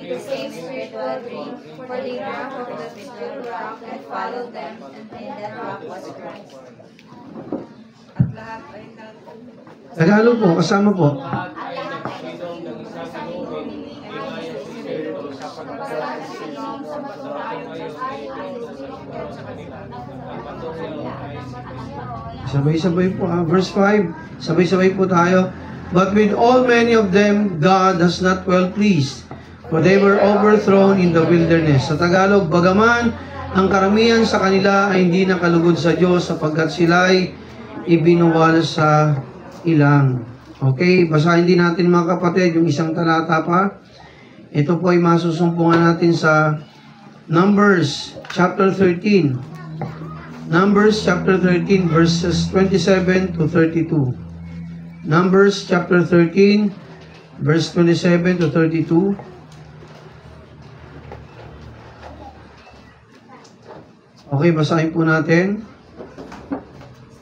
the same spiritual drink, for they drank of the spiritual rock that followed them, and that rock was Christ. At lahat ay Tagalog po, kasama po. Sabay-sabay po. Verse 5, sabay-sabay po tayo. But with all many of them, God has not well pleased, for they were overthrown in the wilderness. Sa Tagalog, bagaman ang karamihan sa kanila ay hindi nakalugod sa Diyos sapagkat sila ay ibinuwal sa ilang. Okay, basahin din natin mga kapatid yung isang talata pa. Ito po ay masusumpungan natin sa Numbers chapter 13. Numbers chapter 13 verses 27 to 32. Numbers chapter 13 verse 27 to 32. Okay, basahin po natin.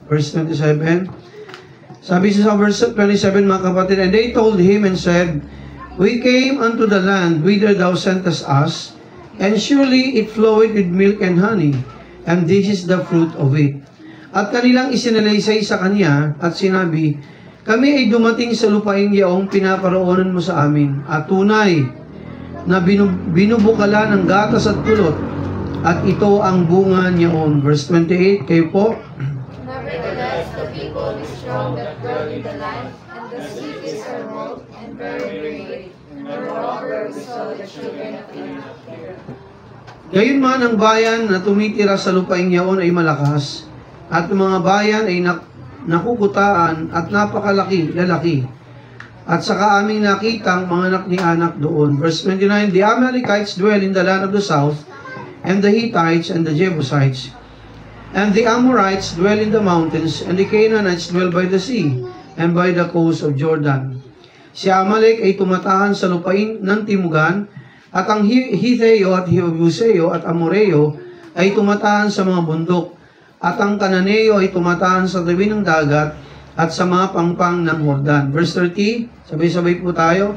Verse 27. Sabi sa verse 27 mga kapatid, and they told him and said, we came unto the land whither thou sentest us, and surely it floweth with milk and honey, and this is the fruit of it. At kanilang isinalaysay sa kanya at sinabi, kami ay dumating sa lupaing yaong pinaparoonan mo sa amin, at tunay na binubukala ng gatas at pulot, at ito ang bunga niyaon. Verse 28, kayo po. Nevertheless, the people is strong that dwell in the land, and the cities are walled and very great, and moreover we saw the children of Anak. Gayunman ang bayan na tumitira sa lupaing yaon ay malakas, at ang mga bayan ay nakukutaan at napakalaki, lalaki. At saka aming nakitang mga anak ni Anak doon. Verse 29, the Amalekites dwell in the land of the south, and the Hittites and the Jebusites, and the Amorites dwell in the mountains, and the Canaanites dwell by the sea, and by the coast of Jordan. Si Amalek ay tumatahan sa lupain ng timugan, at ang Hitheo at Jebuseo at Amoreo ay tumatahan sa mga bundok, at ang Kananeo ay tumatahan sa tabi ng dagat, at sa mga pangpang ng Jordan. Verse 30, sabay-sabay po tayo.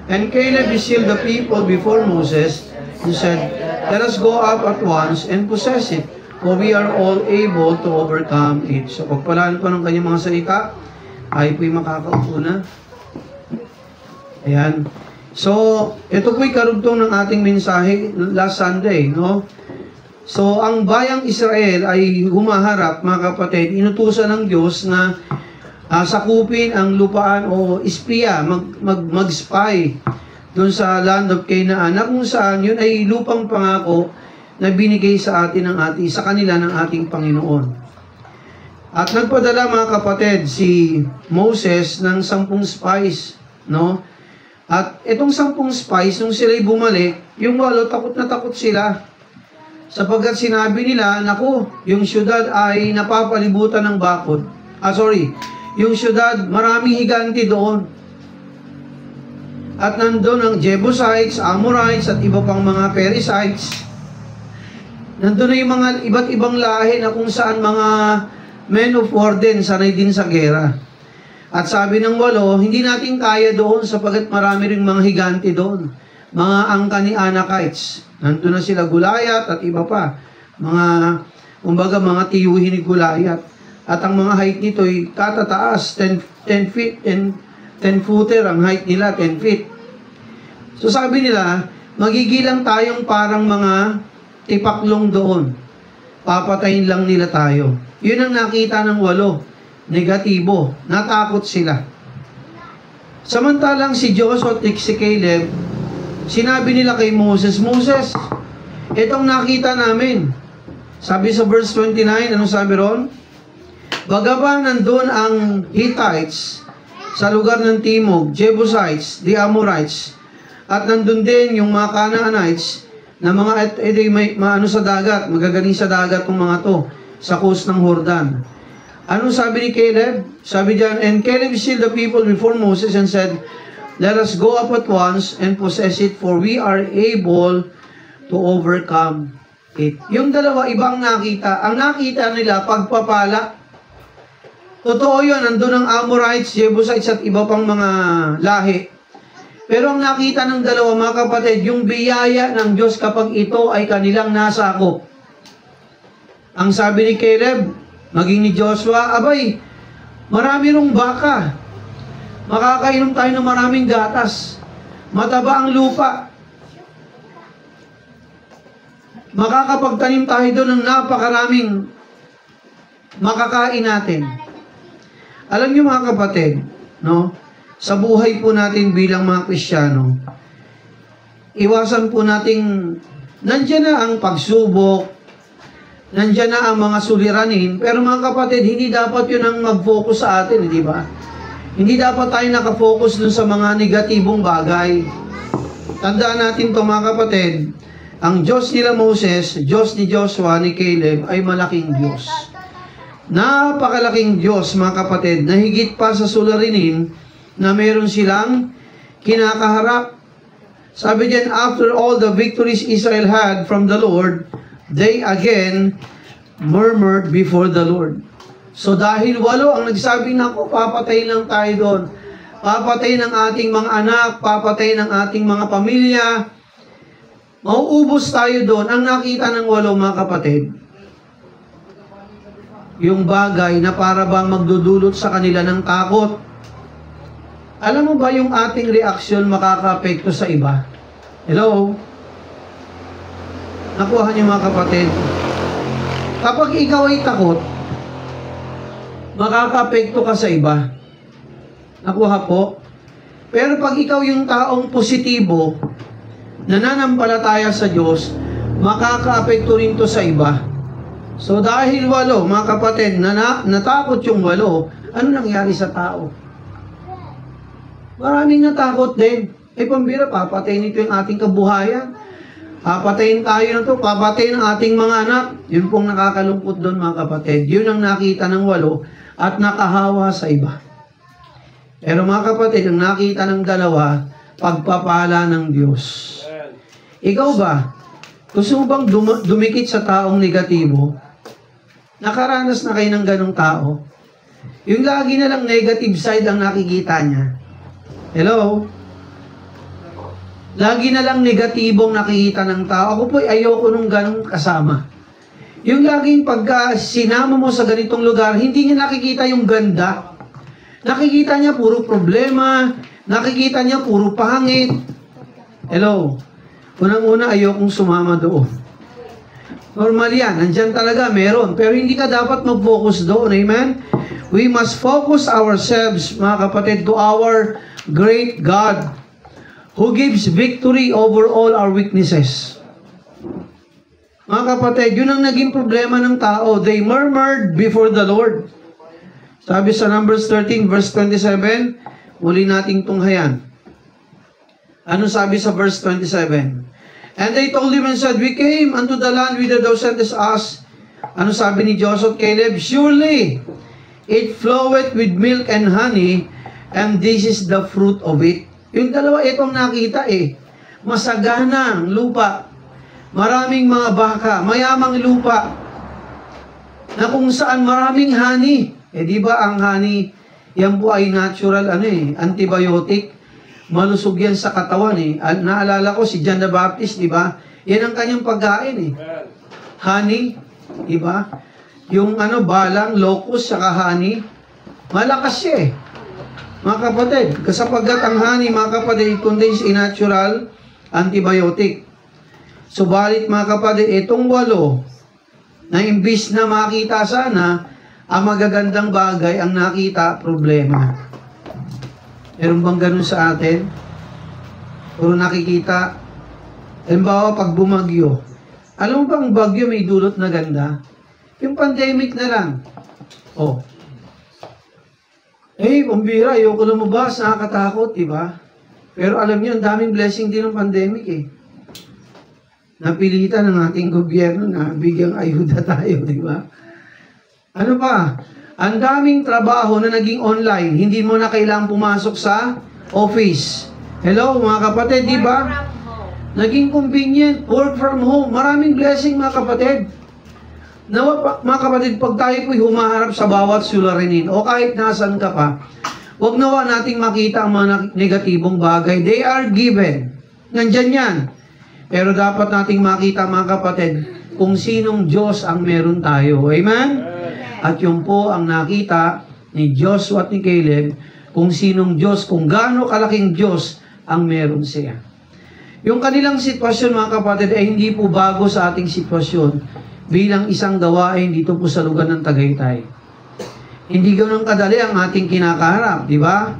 And Caleb sealed the people before Moses, and said, let us go up at once and possess it, for we are all able to overcome it. So pagpalaan po ng kanyang mga salita, ay po'y makakaupo na. Ayan. So, ito po'y karugtong ng ating mensahe last Sunday, no? So, ang bayang Israel ay humaharap, mga kapatid, inutusan ng Diyos na sakupin ang lupaan o espiya, mag-spy doon sa land of Canaan, na kung saan yun ay lupang pangako na binigay sa atin sa kanila ng ating Panginoon. At nagpadala mga kapatid si Moses ng 10 spies, no? At itong 10 spies, nung sila'y bumalik, yung 8 takot na takot sila. Sapagkat sinabi nila, naku, yung syudad ay napapalibutan ng bakod. Yung syudad, maraming higanti doon. At nandun ang Jebusites, Amorites, at iba pang mga Perizzites. Nandun na yung mga iba't ibang lahi na kung saan mga men of war din, sanay din sa gera. At sabi ng 8, hindi natin kaya doon sapagkat marami ring mga higanti doon. Mga angka ni Anakites. Nandun na sila Gulayat at iba pa. Mga tiyuhin ni Gulayat. At ang mga height nito ay katataas, 10 feet, 10 footer ang height nila, 10 feet. So sabi nila, magigilang tayong parang mga tipaklong doon. Papatayin lang nila tayo. Yun ang nakita ng 8. Negatibo. Natakot sila. Samantalang si Joshua at si Caleb, sinabi nila kay Moses, Moses, itong nakita namin. Sabi sa verse 29, anong sabi ron? Bagaman nandun ang Hittites sa lugar ng Timog, Jebusites, the Amorites, at nandun din yung mga Canaanites na mga maano sa dagat, magagaling sa dagat ng mga to, sa coast ng Jordan. Ano sabi ni Caleb? Sabi diyan, and Caleb sealed the people before Moses and said, let us go up at once and possess it, for we are able to overcome it. Yung dalawa, ibang nakita. Ang nakita nila, pagpapala. Totoo yun, nandun ang Amorites, Jebusites at iba pang mga lahi. Pero ang nakita ng dalawa, mga kapatid, yung biyaya ng Diyos kapag ito ay kanilang nasakop. Ang sabi ni Caleb, maging ni Joshua, abay, marami rong baka. Makakainom tayo ng maraming gatas. Mataba ang lupa. Makakapagtanim tayo doon ng napakaraming makakain natin. Alam niyo mga kapatid, no? Sa buhay po natin bilang mga Kristiyano, iwasan po nating nandiyan na ang pagsubok, nandiyan na ang mga suliranin, pero mga kapatid, hindi dapat yun ang mag-focus sa atin, di ba? Hindi dapat tayo nakafocus dun sa mga negatibong bagay. Tandaan natin to mga kapatid, ang Diyos nila Moses, Diyos ni Joshua, ni Caleb, ay malaking Diyos. Napakalaking Diyos mga kapatid, na higit pa sa suliranin na meron silang kinakaharap. Sabi diyan, after all the victories Israel had from the Lord, they again murmured before the Lord. So dahil 8 ang nagsabi na ako, papatay lang tayo doon. Papatay ng ating mga anak, papatay ng ating mga pamilya. Mauubos tayo doon. Ang nakita ng 8 mga kapatid, yung bagay na para bang magdudulot sa kanila ng takot. Alam mo ba yung ating reaksyon makaka-apekto sa iba? Hello? Nakuha niyo mga kapatid? Kapag ikaw ay takot, makaka-apekto ka sa iba. Nakuha po? Pero pag ikaw yung taong positibo, nananampalataya sa Diyos, makaka-apekto rin to sa iba. So dahil 8, mga kapatid, natakot yung 8, ano nangyari sa tao? Maraming natakot din. Pambira, papatayin nito yung ating kabuhayan. Papatayin tayo na to, papatayin ang ating mga anak. Yun pong nakakalungkot doon mga kapatid. Yun ang nakita ng 8 at nakahawa sa iba. Pero mga kapatid, ang nakita ng 2, pagpapala ng Diyos. Ikaw ba, gusto mo bang dumikit sa taong negatibo? Nakaranas na kayo ng ganong tao? Yung lagi na lang negative side ang nakikita niya. Hello? Lagi na lang negatibong nakikita ng tao. Ako po ayoko nung ganong kasama. Yung laging pagka sinama mo sa ganitong lugar, hindi niya nakikita yung ganda. Nakikita niya puro problema. Nakikita niya puro pangit. Hello? Unang-una, ayokong sumama doon. Normal yan. Nandyan talaga, meron. Pero hindi ka dapat mag-focus doon. Amen? We must focus ourselves, mga kapatid, to our great God who gives victory over all our weaknesses. Mga kapatid, yun ang naging problema ng tao. They murmured before the Lord. Sabi sa Numbers 13 verse 27, muli nating tunghayan. Ano sabi sa verse 27? And they told him and said, we came unto the land whither thou sentest us. Ano sabi ni Joshua at Caleb? Surely it floweth with milk and honey, and this is the fruit of it. Yung 2 itong nakita masaganang lupa, maraming mga baka, mayamang lupa, na kung saan maraming honey. Di ba ang honey, yan po ay natural, antibiotic. Malusog yan sa katawan Naalala ko si John the Baptist, di ba? Yan ang kanyang pagkain Honey, di ba? Yung balang, locust, saka honey, malakas siya Mga kapatid, kasapagkat ang honey, mga kapatid, it contains a natural antibiotic. Subalit, mga kapatid, itong 8, na imbis na makita sana, ang magagandang bagay ang nakita, problema. Meron bang ganun sa atin? Puro nakikita. Halimbawa, pag bumagyo. Alam mo ba ang bagyo may dulot na ganda? Yung pandemic na lang. Pambira, ayoko lumabas, nakakatakot, di ba? Pero alam niyo, ang daming blessing din ng pandemic Napilitan ng ating gobyerno na bigyang ayuda tayo, di ba? Ano pa? Ang daming trabaho na naging online, hindi mo na kailangang pumasok sa office. Hello, mga kapatid, di ba? Naging convenient, work from home. Maraming blessing, mga kapatid. Mga kapatid, pag tayo po'y humaharap sa bawat suliranin, o kahit nasan ka pa, Huwag nawa nating makita ang mga negatibong bagay. They are given. Nandyan yan. Pero dapat nating makita, mga kapatid, kung sinong Diyos ang meron tayo. Amen? At yun po ang nakita ni Joshua at ni Caleb, kung sinong Diyos, kung gaano kalaking Diyos ang meron siya. Yung kanilang sitwasyon, mga kapatid, ay hindi po bago sa ating sitwasyon bilang isang gawain dito po sa lugar ng Tagaytay. Hindi ganoon kadali ang ating kinakaharap, di ba?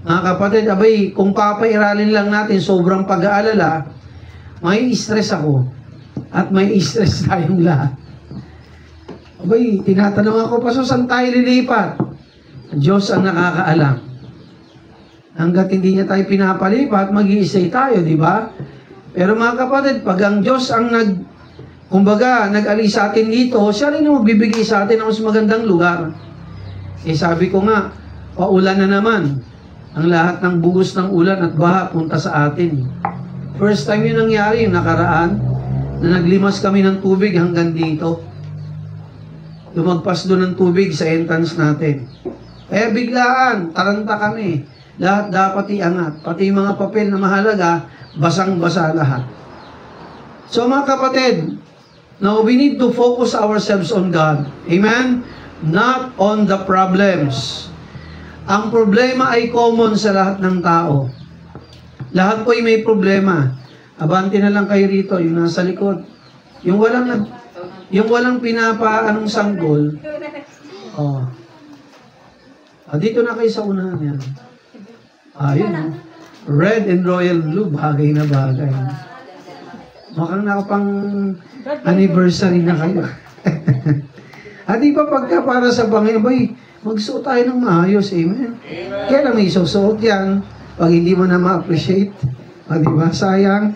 Mga kapatid, abay, kung papairalin lang natin sobrang pag-aalala, may stress ako at may stress tayong lahat. Abay, tinatanong ako, paso, saan tayo lilipat? Diyos ang nakakaalam. Hanggat hindi niya tayo pinapalipat, mag-iisay tayo, di ba? Pero mga kapatid, pag ang Diyos ang nag-alis sa atin dito, siya rin ang magbibigay sa atin ng mas magandang lugar. Eh sabi ko nga, paulan na naman. Ang lahat ng bugos ng ulan at baha punta sa atin. First time yun nangyari, yung nakaraan, na naglimas kami ng tubig hanggang dito. Lumagpas doon ng tubig sa entrance natin. Kaya biglaan, taranta kami. Lahat dapat iangat. Pati yung mga papel na mahalaga, basang-basa lahat. So mga kapatid, now we need to focus ourselves on God. Amen? Not on the problems. Ang problema ay common sa lahat ng tao. Lahat po ay may problema. Abante na lang kayo rito, yung nasa likod. Yung walang anong sanggol. Oh. Dito na kayo sa unahan yan. Ayun. Red and royal blue, bagay na bagay. Mukhang nakapang anniversary na kayo. At di ba pagka para sa Panginoon, magsuot tayo ng maayos, amen? Kaya lang may susuot yan, pag hindi mo na ma-appreciate. Di ba? Sayang.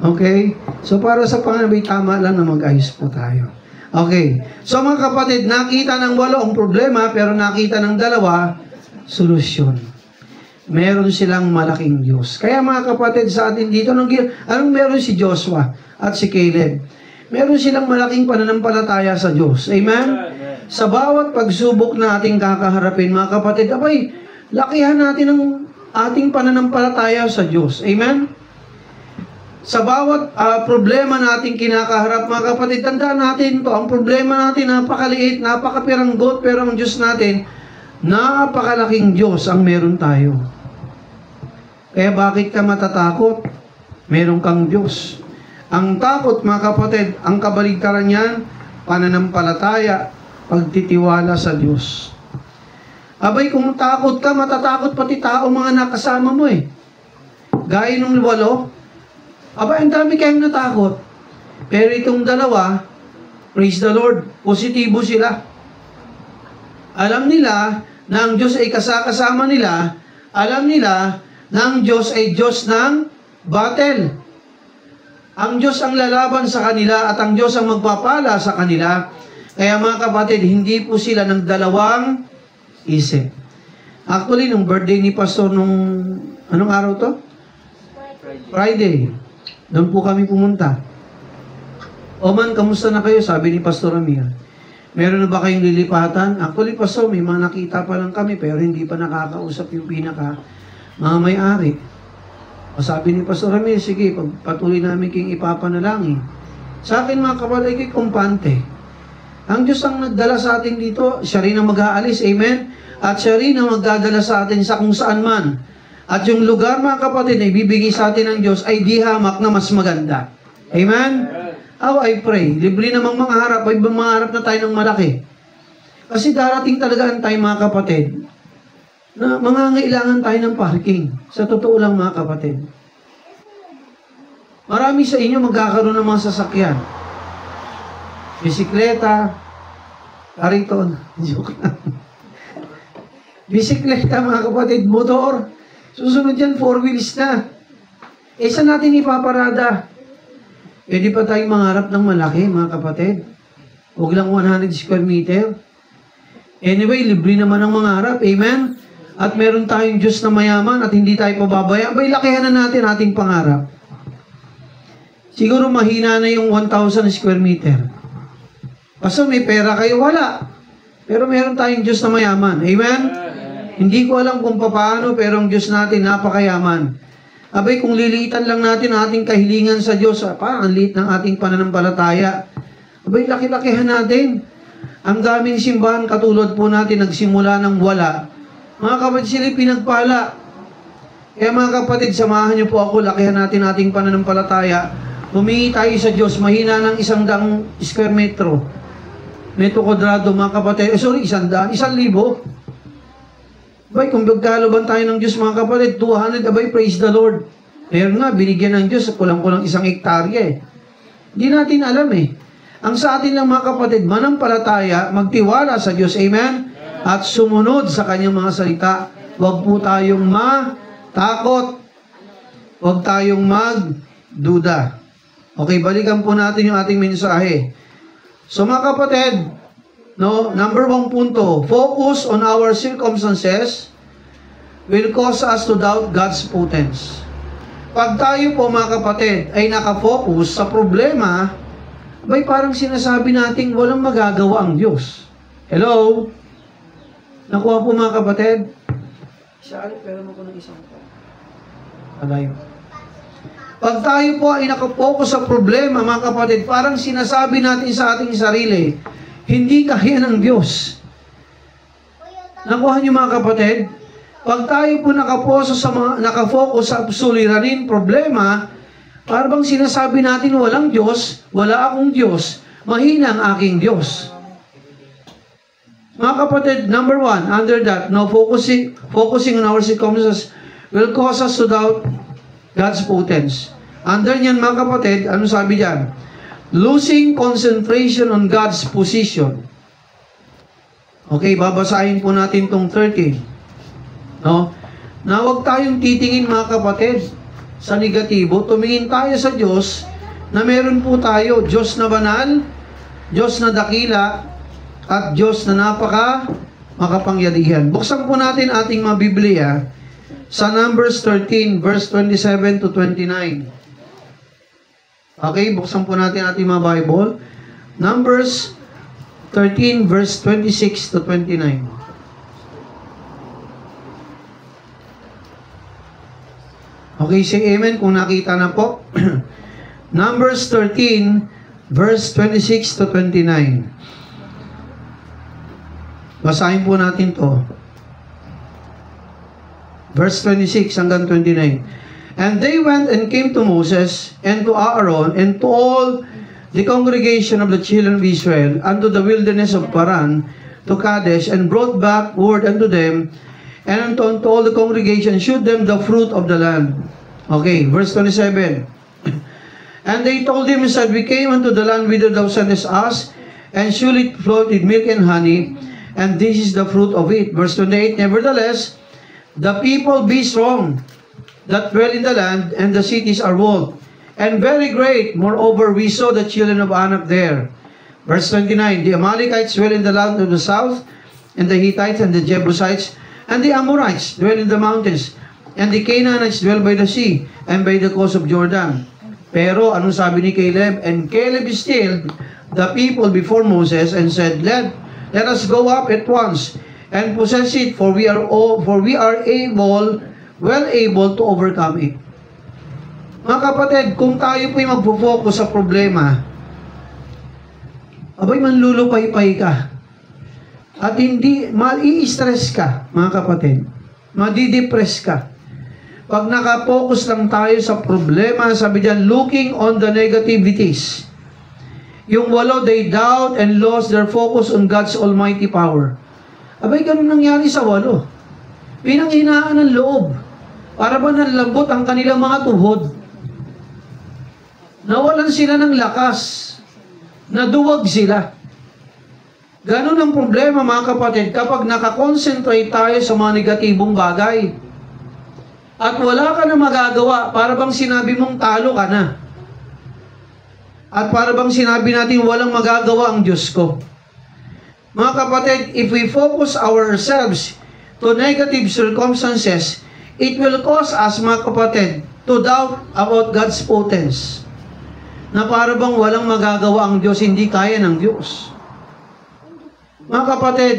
Okay? So para sa Panginoon, tama lang na mag-ayos po tayo. Okay. So mga kapatid, nakita ng 8 ang problema, pero nakita ng 2, solusyon. Meron silang malaking Diyos. Kaya mga kapatid sa atin dito, anong meron si Joshua at si Caleb? Meron silang malaking pananampalataya sa Diyos. Amen? Sa bawat pagsubok na ating kakaharapin, mga kapatid, lakihan natin ang ating pananampalataya sa Diyos. Amen? Sa bawat problema nating kinakaharap, mga kapatid, tandaan natin to. Ang problema natin, napakaliit, napakapiranggot, pero ang Diyos natin, napakalaking Diyos ang meron tayo. Kaya bakit ka matatakot? Meron kang Diyos. Ang takot, mga kapatid, ang kabaligtaran niyan, pananampalataya, pagtitiwala sa Diyos. Abay, kung takot ka, matatakot pati tao mga nakasama mo eh. Gaya nung 8, abay, ang dami kayong natakot. Pero itong 2, praise the Lord, positibo sila. Alam nila na ang Diyos ay kasama nila. Alam nila na ang Diyos ay Diyos ng battle. Ang Diyos ang lalaban sa kanila at ang Diyos ang magpapala sa kanila. Kaya mga kapatid, hindi po sila ng dalawang isip. Actually, nung birthday ni Pastor anong araw to? Friday. Doon po kami pumunta. O man, kamusta na kayo? Sabi ni Pastor Amir. Meron na ba kayong lilipatan? Actually, Pastor, may mga nakita pa lang kami pero hindi pa nakakausap yung mga may-ari. O sabi ni Pastor Amir, sige, patuloy namin kayong ipapanalangin. Sa akin mga kapatid, ay kumpante. Ang Diyos ang nagdala sa atin dito, siya rin ang mag-aalis, amen? At siya rin ang magdadala sa atin sa kung saan man. At yung lugar mga kapatid na ibibigay sa atin ng Diyos ay di hamak na mas maganda. Amen? I pray. Libre namang mga harap, ay mangarap na tayo ng malaki. Kasi darating talaga ang time mga kapatid, na mangangailangan tayo ng parking. Sa totoo lang mga kapatid. Marami sa inyo magkakaroon ng mga sasakyan. Bisikleta, kariton, joke lang. Bisikleta mga kapatid, motor. Susunod yan, 4 wheels na. Saan natin ipaparada? Pwede pa tayong mangarap ng malaki, mga kapatid. Huwag lang 100 square meter. Anyway, libre naman ang mangarap. Amen? At meron tayong Diyos na mayaman at hindi tayo pababaya. Abay, lakihan na natin ating pangarap. Siguro mahina na yung 1,000 square meter. Pastor, may pera kayo? Wala. Pero meron tayong Diyos na mayaman. Amen? Hindi ko alam kung paano, pero ang Diyos natin napakayaman. Abay, kung liliitan lang natin ang ating kahilingan sa Diyos, parang ang liit ng ating pananampalataya. Abay, laki-lakihan natin. Ang daming simbahan, katulad po natin, nagsimula ng wala. Mga kapatid, sila pinagpala. Kaya mga kapatid, samahan niyo po ako, lakihan natin ating pananampalataya. Humingi tayo sa Diyos, mahina ng 100 square metro. Metro kwadrado, mga kapatid. 100, 1,000. Abay, kung magkaloban tayo ng Diyos, mga kapatid, 200, abay, praise the Lord. Meron nga, binigyan ng Diyos, kulang-kulang 1 hektarya eh. Hindi natin alam eh. Ang sa atin lang, mga kapatid, manampalataya, magtiwala sa Diyos, amen? At sumunod sa kanyang mga salita. Huwag po tayong matakot. Huwag tayong magduda. Okay, balikan po natin yung ating mensahe. So mga kapatid, number 1 punto, focus on our circumstances will cause us to doubt God's potence. Pag tayo po mga kapatid ay nakafocus sa problema, bay parang sinasabi natin walang magagawa ang Diyos. Hello? Nakuha po mga kapatid? Pero mo ko ng isang po. Alayo. Pag tayo po ay nakafocus sa problema, mga kapatid, parang sinasabi natin sa ating sarili, hindi kaya ng Diyos. Nakuha niyo mga kapatid? Pag tayo po nakafocus sa suliranin, problema, parang sinasabi natin walang Diyos, wala akong Diyos, mahina ang aking Diyos. Mga kapatid, number 1, under that, focusing on our circumstances will cause us to doubt God's potence. Under niyan mga kapatid, ano sabi diyan? Losing concentration on God's position. Okay, babasahin po natin tong 13. No? Na huwag tayong titingin mga kapatid sa negatibo. Tumingin tayo sa Diyos na meron po tayo Diyos na banal, Diyos na dakila, at Diyos na makapangyarihan. Buksan po natin ating mga Biblia sa Numbers 13, verse 27 to 29. Okay, buksan po natin ating mga Bible. Numbers 13, verse 26 to 29. Okay, say amen kung nakita na po. Numbers 13, verse 26 to 29. Basahin po natin to. Verse 26 hanggang 29. And they went and came to Moses and to Aaron and to all the congregation of the children of Israel unto the wilderness of Paran to Kadesh, and brought back word unto them and unto all the congregation, shewed them the fruit of the land. Okay, verse 27. And they told him, said, we came unto the land whither thou sentest us, and surely it flowed with milk and honey, and this is the fruit of it. Verse 28, nevertheless, the people be strong that dwell in the land, and the cities are walled, and very great. Moreover, we saw the children of Anak there. Verse 29, the Amalekites dwell in the land of the south, and the Hittites, and the Jebusites, and the Amorites dwell in the mountains, and the Canaanites dwell by the sea, and by the coast of Jordan. Pero, anong sabi ni Caleb? And Caleb stilled the people before Moses, and said, Let us go up at once and possess it, for we are well able to overcome it. Mga kapatid, kung tayo po'y magpo-focus sa problema, abay manlulupay-pay ka. At hindi, mai-stress ka, mga kapatid. Madidepress ka. Pag nakapokus lang tayo sa problema, sabi diyan, looking on the negativities. Yung 8, they doubt and lost their focus on God's almighty power. Abay, ganun nangyari sa 8. Pinanghinaan ng loob. Para ba nanlambot ang kanilang mga tuhod? Nawalan sila ng lakas. Naduwag sila. Ganun ang problema mga kapatid kapag nakakonsentrate tayo sa mga negatibong bagay. At wala ka na magagawa, para bang sinabi mong talo ka na. At para bang sinabi natin walang magagawa ang Diyos ko. Mga kapatid, if we focus ourselves to negative circumstances, it will cause us, mga kapatid, to doubt about God's potence. Na para bang walang magagawa ang Diyos, hindi kaya ng Diyos. Mga kapatid,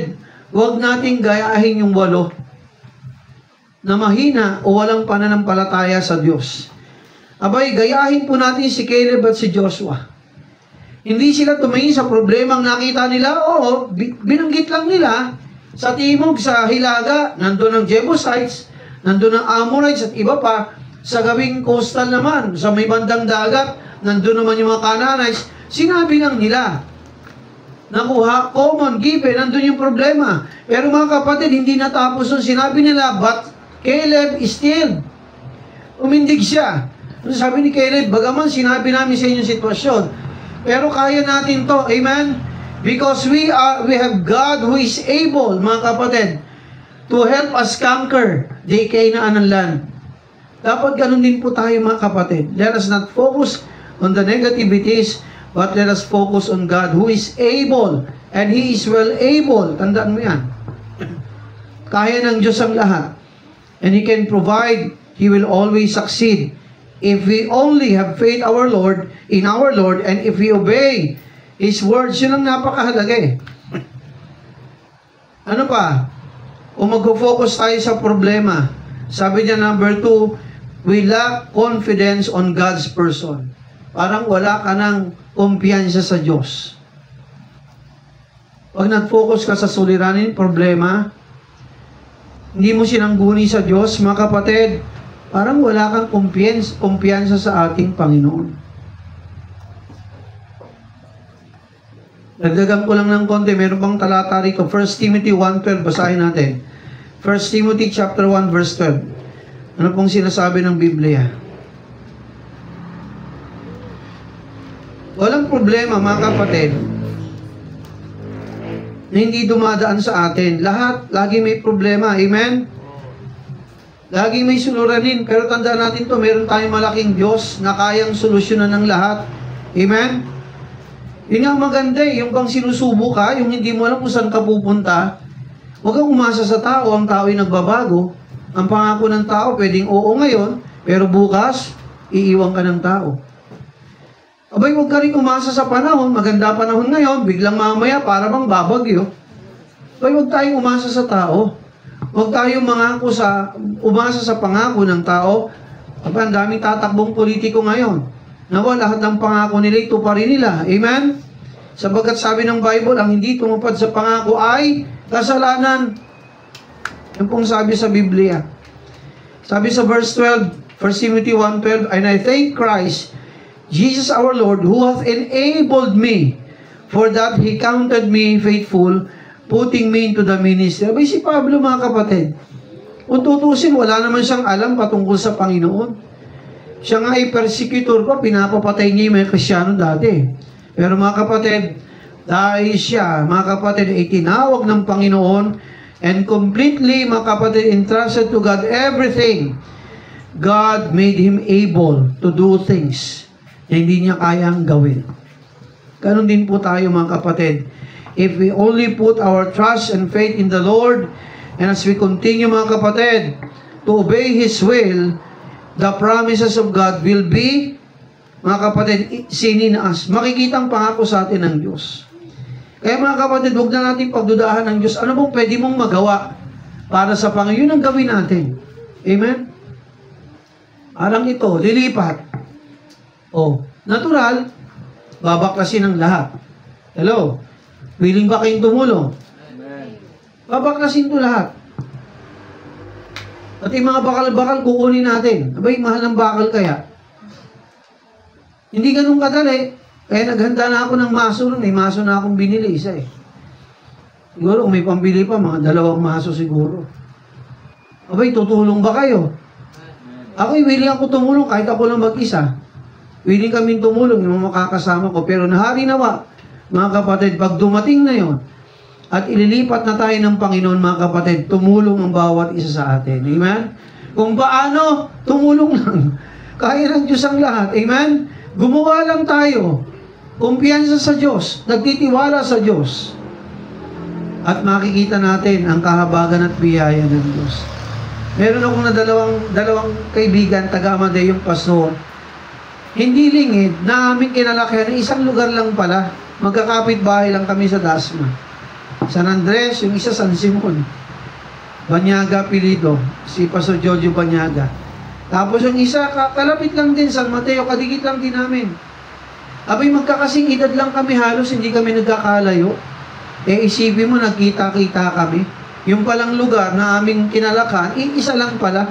huwag nating gayahin yung 8. na mahina o walang pananampalataya sa Diyos. Abay, gayahin po natin si Caleb at si Joshua. Hindi sila tumingin sa problemang nakita nila. Oo, binanggit lang nila sa timog, sa hilaga, nandun ang Jebusites, nandun ang Amorites at iba pa. Sa gawing coastal naman, sa may bandang dagat, nandun naman yung mga Canaanites. Sinabi lang nila, nakuha, common, given, nandun yung problema. Pero mga kapatid, hindi natapos nun. Sinabi nila, but Caleb is still. Umindig siya. Sabi ni Caleb, bagaman sinabi namin sa inyong sitwasyon, pero kaya natin to. Amen? Because we have God who is able, mga kapatid, to help us conquer the Canaan land. Dapat ganun din po tayo, mga kapatid. Let us not focus on the negativities, but let us focus on God who is able, and He is well able. Tandaan mo yan. Kaya ng Diyos ang lahat. And He can provide. He will always succeed. If we only have faith in our Lord, and if we obey His words, yun ang napakahalaga eh. Ano pa? Kung mag-focus tayo sa problema, sabi niya number 2, we lack confidence on God's person. Parang wala ka ng kumpiyansa sa Diyos. Pag nag-focus ka sa suliranin, problema, hindi mo sinangguni sa Diyos, mga kapatid, parang wala kang kumpiyansa sa ating Panginoon. Dagdagan ko lang ng konti, meron pang talata rito, 1 Timothy 1:12, basahin natin. 1 Timothy chapter 1 verse 12. Ano pong sinasabi ng Biblia? Walang problema, mga kapatid, na hindi dumadaan sa atin. Lahat, lagi may problema. Amen? Lagi may suluranin. Pero tandaan natin to, meron tayong malaking Diyos na kayang solusyonan ng lahat. Amen? Yun ang maganda eh. Yung bang sinusubo ka, yung hindi mo alam kung saan ka pupunta, huwag kang umasa sa tao. Ang tao ay nagbabago. Ang pangako ng tao, pwedeng oo ngayon, pero bukas, iiwan ka ng tao. Abay, huwag ka rin umasa sa panahon. Maganda panahon ngayon, biglang mamaya para bang babagyo. Abay, huwag tayong umasa sa tao. Huwag tayong umasa sa pangako ng tao. Abay, ang daming tatakbong politiko ngayon. Nawa, lahat ng pangako nila, ito pa rin nila. Amen? Sabagat sabi ng Bible, ang hindi tumupad sa pangako ay kasalanan. Yan pong sabi sa Biblia. Sabi sa verse 12, 1 Timothy 1:12, and I thank Christ, Jesus our Lord, who hath enabled me, for that He counted me faithful, putting me into the ministry. Abay, si Pablo, mga kapatid, kung tutusin, wala naman siyang alam patungkol sa Panginoon. Siya nga ay persecutor pa, pinapapatay niya yung mga Kristyano dati. Pero mga kapatid, dahil siya, mga kapatid, ay tinawag ng Panginoon, and completely, mga kapatid, entrusted to God everything, God made him able to do things na hindi niya kayang gawin. Ganon din po tayo, mga kapatid. If we only put our trust and faith in the Lord, and as we continue, mga kapatid, to obey His will, the promises of God will be, mga kapatid, seen in us. Makikita ang pangako sa atin ng Diyos. Kaya mga kapatid, huwag na natin pagdudahan ng Diyos. Ano bang pwede mong magawa para sa Panginoon? Yun ang gawin natin. Amen? Parang ito, lilipat. Natural, babaklasin ang lahat. Hello? Willing ba kayong tumulong? Amen. Babaklasin to lahat. At yung mga bakal-bakal kukunin natin. Abay, mahal ng bakal kaya. Hindi ganun kadali. Kaya naghanda na ako ng maso nun. May maso na akong binili, isa eh. Siguro kung may pambili pa, mga 2 maso siguro. Abay, tutulong ba kayo? Ako'y willing ako tumulong kahit ako lang mag-isa. Willing kaming tumulong yung makakasama ko. Pero nahari nawa, mga kapatid, pag dumating na yon at ililipat na tayo ng Panginoon, mga kapatid, tumulong ang bawat isa sa atin. Amen? Kung paano, tumulong lang. Kaya ng Diyos ang lahat. Amen? Gumawa lang tayo. Kumpiyansa sa Diyos. Nagtitiwala sa Diyos. At makikita natin ang kahabagan at biyaya ng Diyos. Meron akong na dalawang kaibigan, taga-Amadeo yung pastor. Hindi lingid na aming kinalakihan, isang lugar lang pala. Magkakapit bahay lang kami sa Dasma. San Andres, yung isa San Simon. Banyaga apelido, si Pastor Jojo Banyaga. Tapos yung isa, kalapit lang din, San Mateo, kadikit lang din namin. Abay, magkakasing edad lang kami halos, hindi kami nagkakalayo. Isipin mo, nagkita-kita kami. Yung palang lugar na aming kinalakan, isa lang pala.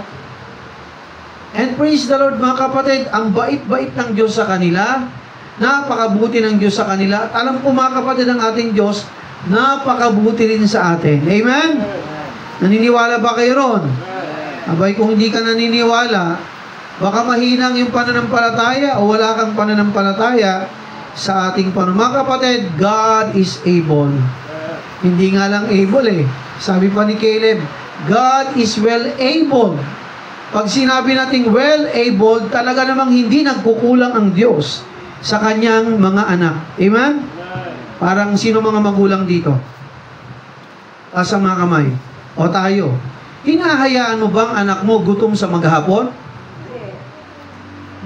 And praise the Lord mga kapatid, ang bait-bait ng Diyos sa kanila, napakabuti ng Diyos sa kanila. At alam ko mga kapatid, ang ating Diyos, napakabuti rin sa atin. Amen? Naniniwala ba kayo ron? Abay, kung hindi ka naniniwala, baka mahinang yung pananampalataya o wala kang pananampalataya sa ating mga kapatid, God is able. Hindi nga lang able Sabi pa ni Caleb, God is well able. Pag sinabi nating well able, talaga namang hindi nagkukulang ang Diyos sa kanyang mga anak. Amen? Parang sino mga magulang dito? Taas ang mga kamay. O tayo. Hinahayaan mo bang anak mo gutom sa maghapon?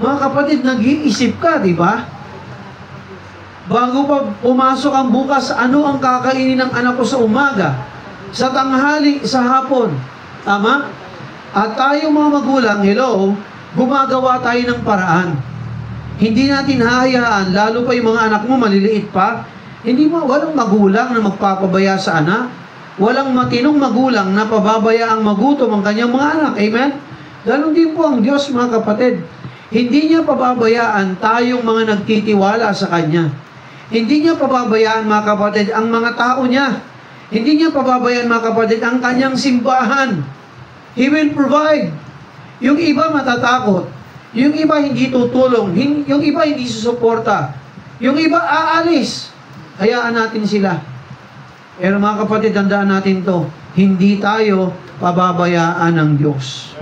Mga kapatid, nag-iisip ka, di ba? Bago pa pumasok ang bukas, ano ang kakainin ng anak ko sa umaga, sa tanghali, sa hapon? Tama? At tayo mga magulang, hello, gumagawa tayo ng paraan. Hindi natin hahayaan, lalo pa yung mga anak mo maliliit pa, walang magulang na magpapabaya sa anak. Walang matinong magulang na pababayaang magutom ang kanyang mga anak. Amen? Ganon din po ang Diyos, mga kapatid. Hindi niya pababayaan tayong mga nagtitiwala sa Kanya. Hindi niya pababayaan, mga kapatid, ang mga tao niya. Hindi niya pababayaan, mga kapatid, ang kanyang simbahan. He will provide. Yung iba matatakot. Yung iba hindi tutulong. Yung iba hindi susuporta. Yung iba aalis. Hayaan natin sila. Pero mga kapatid, tandaan natin to. Hindi tayo pababayaan ng Diyos.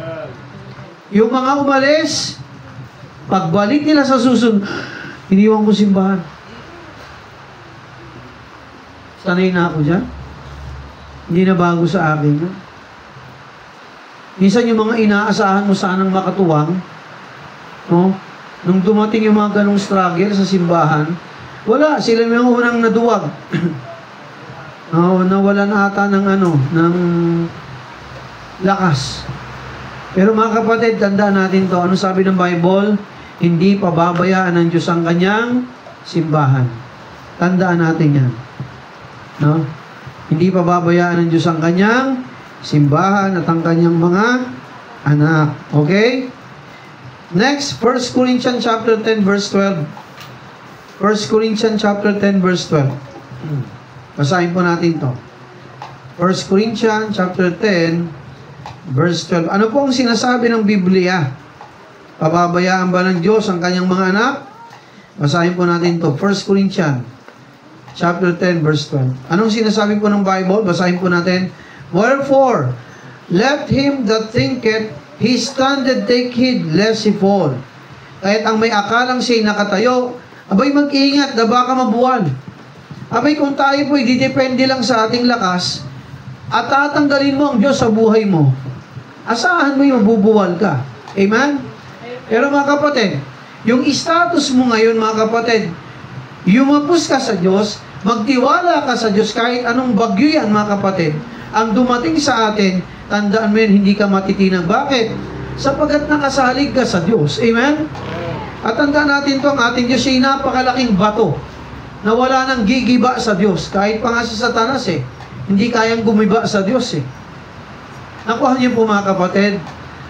Yung mga umalis, pagbalik nila sa susunod, iniwan ko simbahan. Sanay na ako dyan. Hindi na bago sa akin. No? Minsan yung mga inaasahan mo sanang makatuwang, no? Nung dumating yung mga ganong struggle sa simbahan, wala, sila yung unang naduwag. Nawalan ata ng ng lakas. Pero mga kapatid, tandaan natin to. Ano sabi ng Bible? Hindi pababayaan ng Diyos ang kanyang simbahan. Tandaan natin yan. No? Hindi pababayaan ng Diyos ang kanyang simbahan at ang kanyang mga anak. Okay? Next, 1 Corinthians chapter 10 verse 12. 1 Corinthians chapter 10 verse 12. Basahin po natin to. 1 Corinthians chapter 10 verse 12. Ano po ang sinasabi ng Biblia? Pababayaan ba ng Diyos ang kanyang mga anak? Basahin po natin to. 1 Corinthians chapter 10 verse 12. Anong sinasabi po ng Bible? Basahin po natin. Wherefore, let him that thinketh he standeth take heed lest he fall. Kahit ang may akalang siya'y nakatayo, abay mag-iingat na baka mabuwal. Abay kung tayo po'y didepende lang sa ating lakas at tatanggalin mo ang Diyos sa buhay mo, asahan mo yung mabubuwal ka. Amen? Pero mga kapatid, yung status mo ngayon mga kapatid, yumapos ka sa Diyos, magtiwala ka sa Diyos kahit anong bagyo yan mga kapatid, ang dumating sa atin, tandaan mo yan, hindi ka matitinag. Bakit? Sapagkat nakasalig ka sa Diyos. Amen? At tandaan natin to, ang ating Diyos ay napakalaking bato na wala nang gigiba sa Diyos. Kahit pa nga si Satanas hindi kayang gumiba sa Diyos Nakuha niyo po mga kapatid.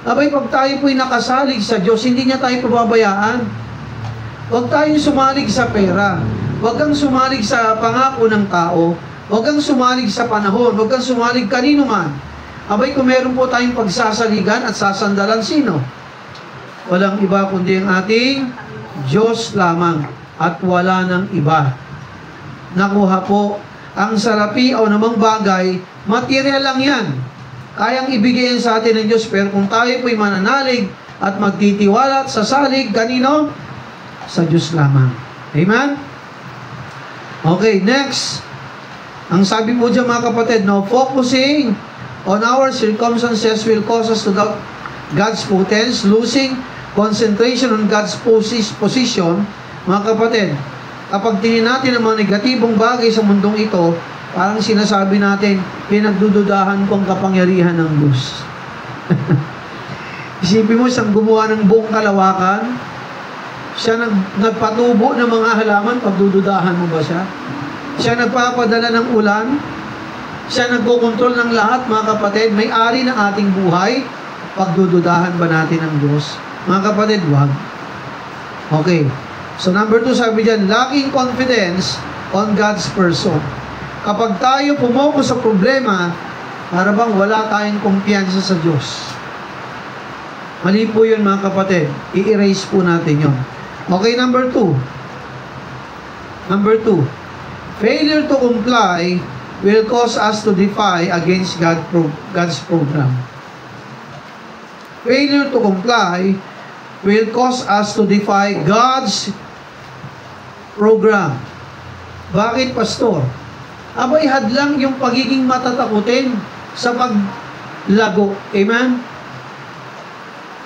Abay, pag tayo po'y nakasalig sa Diyos, hindi niya tayo pababayaan. Huwag tayong sumalig sa pera. Huwag kang sumalig sa pangako ng tao. Huwag kang sumalig sa panahon. Huwag kang sumalig kanino man. Abay, kung meron po tayong pagsasaligan at sasandalan, sino? Walang iba kundi ang ating Diyos lamang. At wala ng iba. Nakuha po, ang salapi o namang bagay, material lang yan. Kayang ibigay yan sa atin ng Diyos. Pero kung tayo po'y mananalig at magtitiwala at sasalig, kanino? Sa Diyos lamang. Amen? Okay, next. Ang sabi po dyan mga kapatid, no, focusing on our circumstances will cause us to doubt God's potence, losing concentration on God's position. Mga kapatid, kapag tingin natin ang mga negatibong bagay sa mundong ito, Parang sinasabi natin, pinagdududahan ko ang kapangyarihan ng Diyos. Isipin mo, siyang gumawa ng buong kalawakan, siya nagpatubo ng mga halaman, pagdududahan mo ba siya? Siya nagpapadala ng ulan, siya nagkokontrol ng lahat, mga kapatid, may-ari ng ating buhay, pagdududahan ba natin ang Diyos? Mga kapatid, wag. Okay. So number 2, sabi dyan, lacking confidence on God's person. Kapag tayo pumoko sa problema, para bang wala tayong kumpiyansa sa Diyos. Mali po yun, mga kapatid. I-erase po natin yun. Okay, number 2. Number 2. Failure to comply will cause us to defy against God's program. Failure to comply will cause us to defy God's program. Bakit, Pastor? Abay, hadlang yung pagiging matatakutin sa paglago. Amen?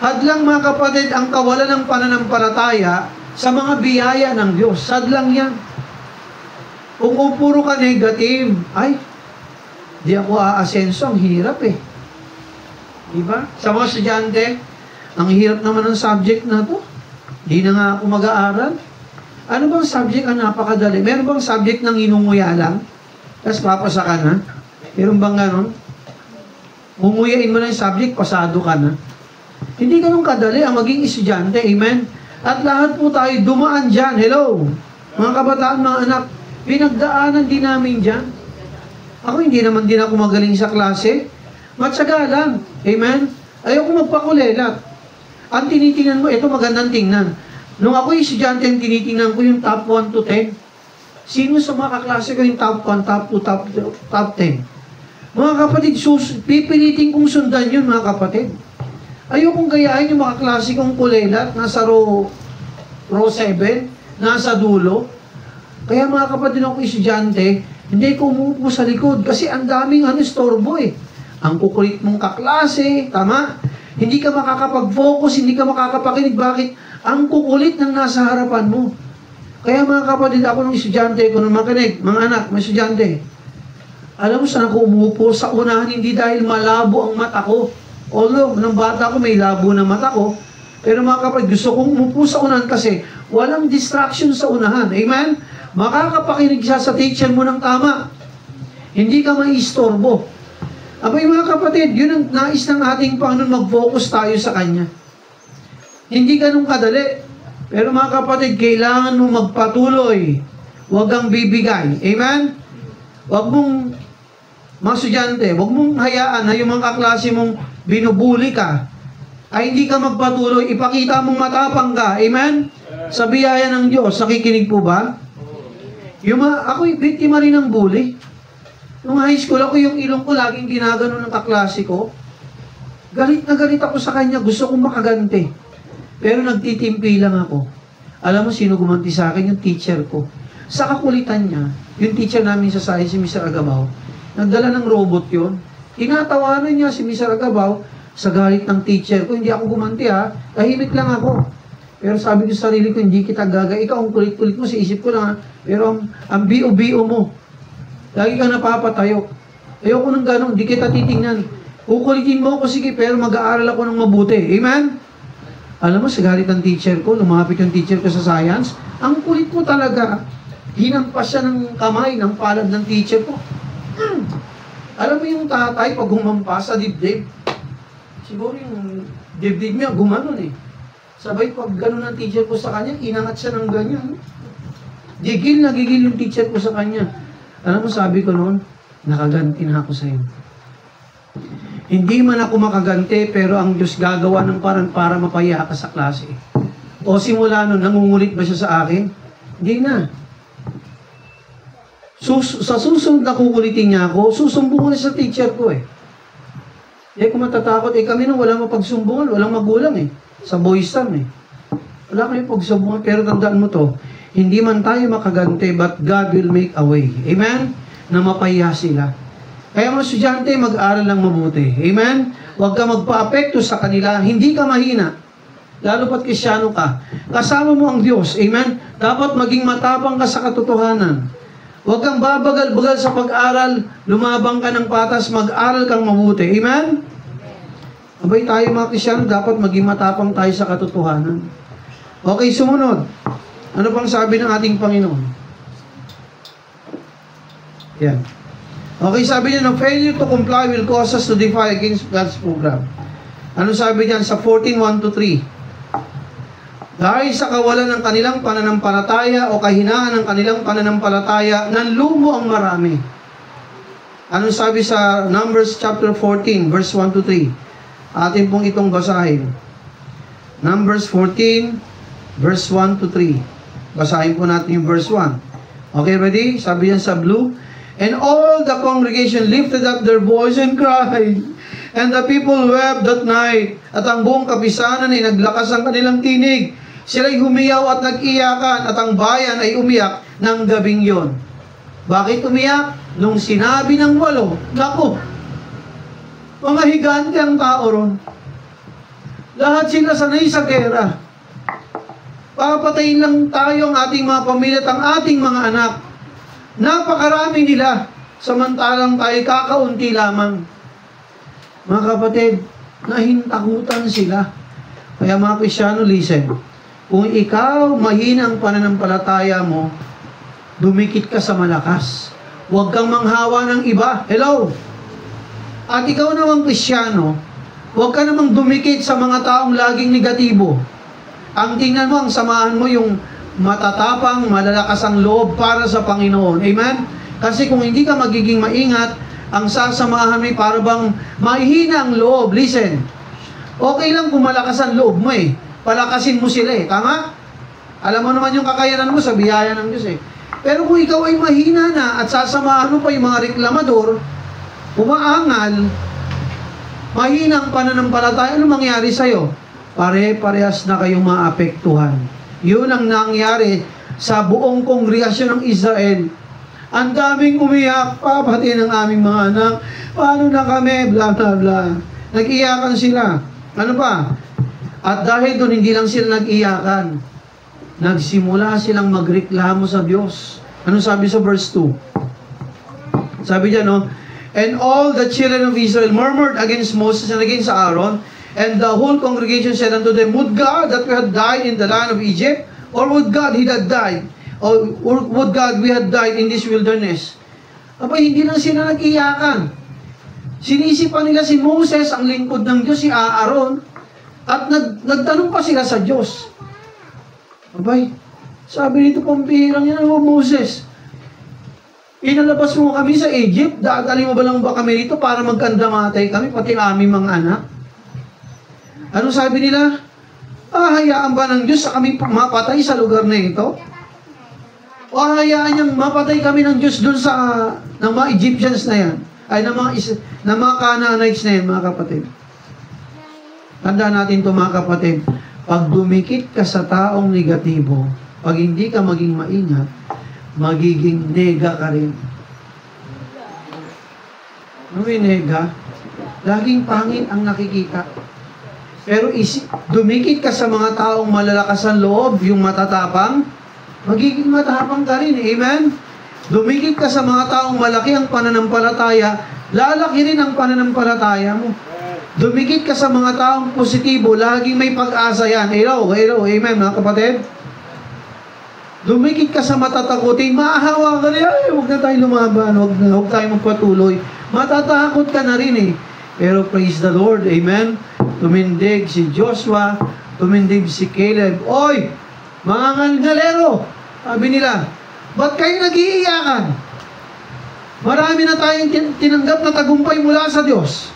Hadlang, mga kapatid, ang kawalan ng pananampalataya sa mga biyaya ng Diyos. Hadlang yan. Kung puro ka negative, ay, di ako aasenso, ang hirap eh. Diba? Sa mga estudyante, ang hirap naman ng subject na to. Di na nga ako mag-aaral. Ano bang subject ang napakadali? Meron bang subject ng inunguya lang? Tapos papasa ka na? Meron bang ganon? Munguyain mo na yung subject, pasado ka na. Hindi ganun kadali ang maging estudyante. Amen? At lahat po tayo dumaan dyan. Hello? Mga kabataan, mga anak, pinagdaanan din namin dyan. Ako, hindi naman din ako magaling sa klase. Matsaga lang. Amen? Ayoko magpakulelat. Ang tinitingnan mo, ito magandang tingnan. Nung ako estudyante, tinitingnan ko yung top 1 to 10. Sino sa mga kaklase ko yung top 1, top 2, top 10? Mga kapatid, pipilitin kong sundan yun, mga kapatid. Ayokong gayahin yung mga klase kong kulelat, nasa row 7, nasa dulo. Kaya mga kapatid ako estudyante, hindi ko umuupo sa likod kasi ang daming istorbo eh. Ang kukulit mong kaklase, tama? Hindi ka makakapag-focus, hindi ka makakapakinig. Bakit? Ang kukulit ng nasa harapan mo. Kaya mga kapatid, ako ng estudyante ko nung makinig, mga anak, mga estudyante, alam mo saan ako umuupo? Sa unahan, hindi dahil malabo ang mata ko. Although, nung bata ko, may labo na mata ko. Pero mga kapatid, gusto kong umupo sa unahan kasi walang distraction sa unahan. Amen? Makakapakinig siya sa teacher mo ng tama. Hindi ka maistorbo. Abay mga kapatid, yun ang nais ng ating Panginoon, mag-focus tayo sa Kanya. Hindi ganun kadali. Pero mga kapatid, kailangan mo magpatuloy. Huwag kang bibigay. Amen? Huwag mong, mga estudyante, huwag mong hayaan na yung mga kaklase mong binubuli ka, ay hindi ka magpatuloy. Ipakita mong matapang ka. Amen? Sa biyaya ng Diyos. Nakikinig po ba? Ako'y biktima rin ng bully. Nung high school, ako yung ilong ko laging ginagano ng kaklase ko. Galit na galit ako sa kanya. Gusto kong makaganti. Pero nagtitimpi lang ako. Alam mo, sino gumanti sa akin? Yung teacher ko. Sa kakulitan niya, yung teacher namin sa science, si Mr. Agabaw, nagdala ng robot yun. Tinatawanan niya si Mr. Agabaw sa galit ng teacher ko. Hindi ako gumanti ha. Tahimik lang ako. Pero sabi ko sa sarili ko, hindi kita gaga. Ikaw, ang kulit-kulit mo, sa isip ko lang ha. Pero ang bio-bio mo, lagi kang napapatayo. Ayoko nang gano'n, hindi kita titingnan. Kukulitin mo ako, sige, pero mag-aaral ako ng mabuti. Amen? Alam mo, sa galit ng teacher ko, lumapit yung teacher ko sa science, ang kulit mo talaga. Hinampas siya ng kamay, ng palad ng teacher ko. Alam mo yung tatay, pag humampas sa dibdib, siguro yung dibdib niya, gumanon eh. Sabay, pag gano'n ang teacher ko sa kanya, inangat siya ng ganyan. Nagigil yung teacher ko sa kanya. Alam mo, sabi ko noon, nakaganti na ako sa'yo. Hindi man ako makaganti, pero ang Diyos gagawa ng parang para mapaya ka sa klase. O simula nun, nangungulit ba siya sa akin? Hindi na. Sa susunod na kukulitin niya ako, susumbungan na sa teacher ko eh. Hindi ko matatakot. Kami nung walang mapagsumbungan, walang magulang eh. Sa boys time eh. Wala kayo pagsumbungan, pero tandaan mo to, hindi man tayo makaganti, but God will make a way. Amen? Na mapaya sila. Kaya mga estudyante, mag-aral lang mabuti. Amen? Huwag ka magpa-apekto sa kanila. Hindi ka mahina. Lalo pat Kristyano ka. Kasama mo ang Diyos. Amen? Dapat maging matapang ka sa katotohanan. Huwag kang babagal-bagal sa pag-aral. Lumabang ka ng patas, mag-aral kang mabuti. Amen? Abay tayo mga Kristyano, dapat maging matapang tayo sa katotohanan. Okay, sumunod. Ano pang sabi ng ating Panginoon? Yan. Okay, sabi niya, no, failure to comply will cause us to defy against God's program. Ano sabi niyan sa 14:1-3? Dahil sa kawalan ng kanilang pananampalataya o kahinaan ng kanilang pananampalataya, nanlumo ang marami. Ano sabi sa Numbers chapter 14, verse 1-3? Atin pong itong basahin. Numbers 14, verse 1-3. Basahin po natin yung verse 1. Okay, ready? Sabi yan sa blue. And all the congregation lifted up their voice and cried. And the people wept that night. At ang buong kapisanan ay naglakas ang kanilang tinig. Sila'y humiyaw at nag-iyakan. At ang bayan ay umiyak ng gabing yon. Bakit umiyak? Nung sinabi ng 8, naku, mga higante ang tao ron. Lahat sila sanay sa gera. Papatayin lang tayo ang ating mga pamilya at ang ating mga anak. Napakarami nila, samantalang tayo kakaunti lamang. Mga kapatid, nahintakutan sila. Kaya mga Kristyano, listen. Kung ikaw mahina ang pananampalataya mo, dumikit ka sa malakas. Huwag kang manghawa ng iba. Hello? At ikaw namang Kristyano, huwag ka namang dumikit sa mga taong laging negatibo. Ang tingnan mo, ang samahan mo yung matatapang, malalakas ang loob para sa Panginoon. Amen? Kasi kung hindi ka magiging maingat, ang sasamahan mo para bang mahihina ang loob. Listen, okay lang kung malakas ang loob mo eh. Palakasin mo sila eh. Tama? Alam mo naman yung kakayanan mo sa biyaya ng Diyos eh. Pero kung ikaw ay mahina na at sasamahan mo pa yung mga reklamador, umaangal, mahinang pananampalataya, ano mangyari sa'yo? Pare-parehas na kayong maapektuhan. Yun ang nangyari sa buong kongregasyon ng Israel. Ang daming umiyak, papati ng aming mga anak. Paano na kami? Bla bla bla. Nag-iyakan sila. Ano pa? At dahil doon, hindi lang sila nag-iyakan. Nagsimula silang magreklamo sa Diyos. Ano sabi sa verse 2? Sabi diyan, no? And all the children of Israel murmured against Moses and against Aaron. And the whole congregation said unto them, would God that we had died in the land of Egypt? Or would God he had died? Or would God we had died in this wilderness? Aba, hindi lang sila nag-iyakan. Sinisipan nila si Moses, ang lingkod ng Diyos, si Aaron. At nagtanong pa sila sa Diyos. Abay, sabi nito pambihirang yan, oh Moses, inalabas mo kami sa Egypt, dadali mo ba lang ba kami rito para magkandamatay kami, pati aming mga anak? Ano sabi nila? Hayaan ba ng Diyos sa kami mapatay sa lugar na ito? O hayaan niyang mapatay kami ng Diyos doon sa ng mga Egyptians na yan? Ay, ng mga Canaanites na yan, mga kapatid. Tandaan natin ito, mga kapatid. Pag dumikit ka sa taong negatibo, pag hindi ka maging maingat, magiging nega ka rin. Ano yung nega? Laging pangit ang nakikita. Pero dumikit ka sa mga taong malalakas ang loob, yung matatapang, magiging matapang ka rin. Amen? Dumikit ka sa mga taong malaki ang pananampalataya, lalaki rin ang pananampalataya mo. Dumikit ka sa mga taong positibo, laging may pag-asa yan. Hello, hello, amen mga kapatid? Dumikit ka sa matatakutin, maahawa ka rin, ay, huwag na tayo lumaban, huwag tayo magpatuloy. Matatakot ka na rin eh. Pero praise the Lord, amen? Tumindig si Joshua, tumindig si Caleb. Oy, mga ngalgalero, sabi nila, ba't kayo nag-iiyakan? Marami na tayong tinanggap na tagumpay mula sa Diyos.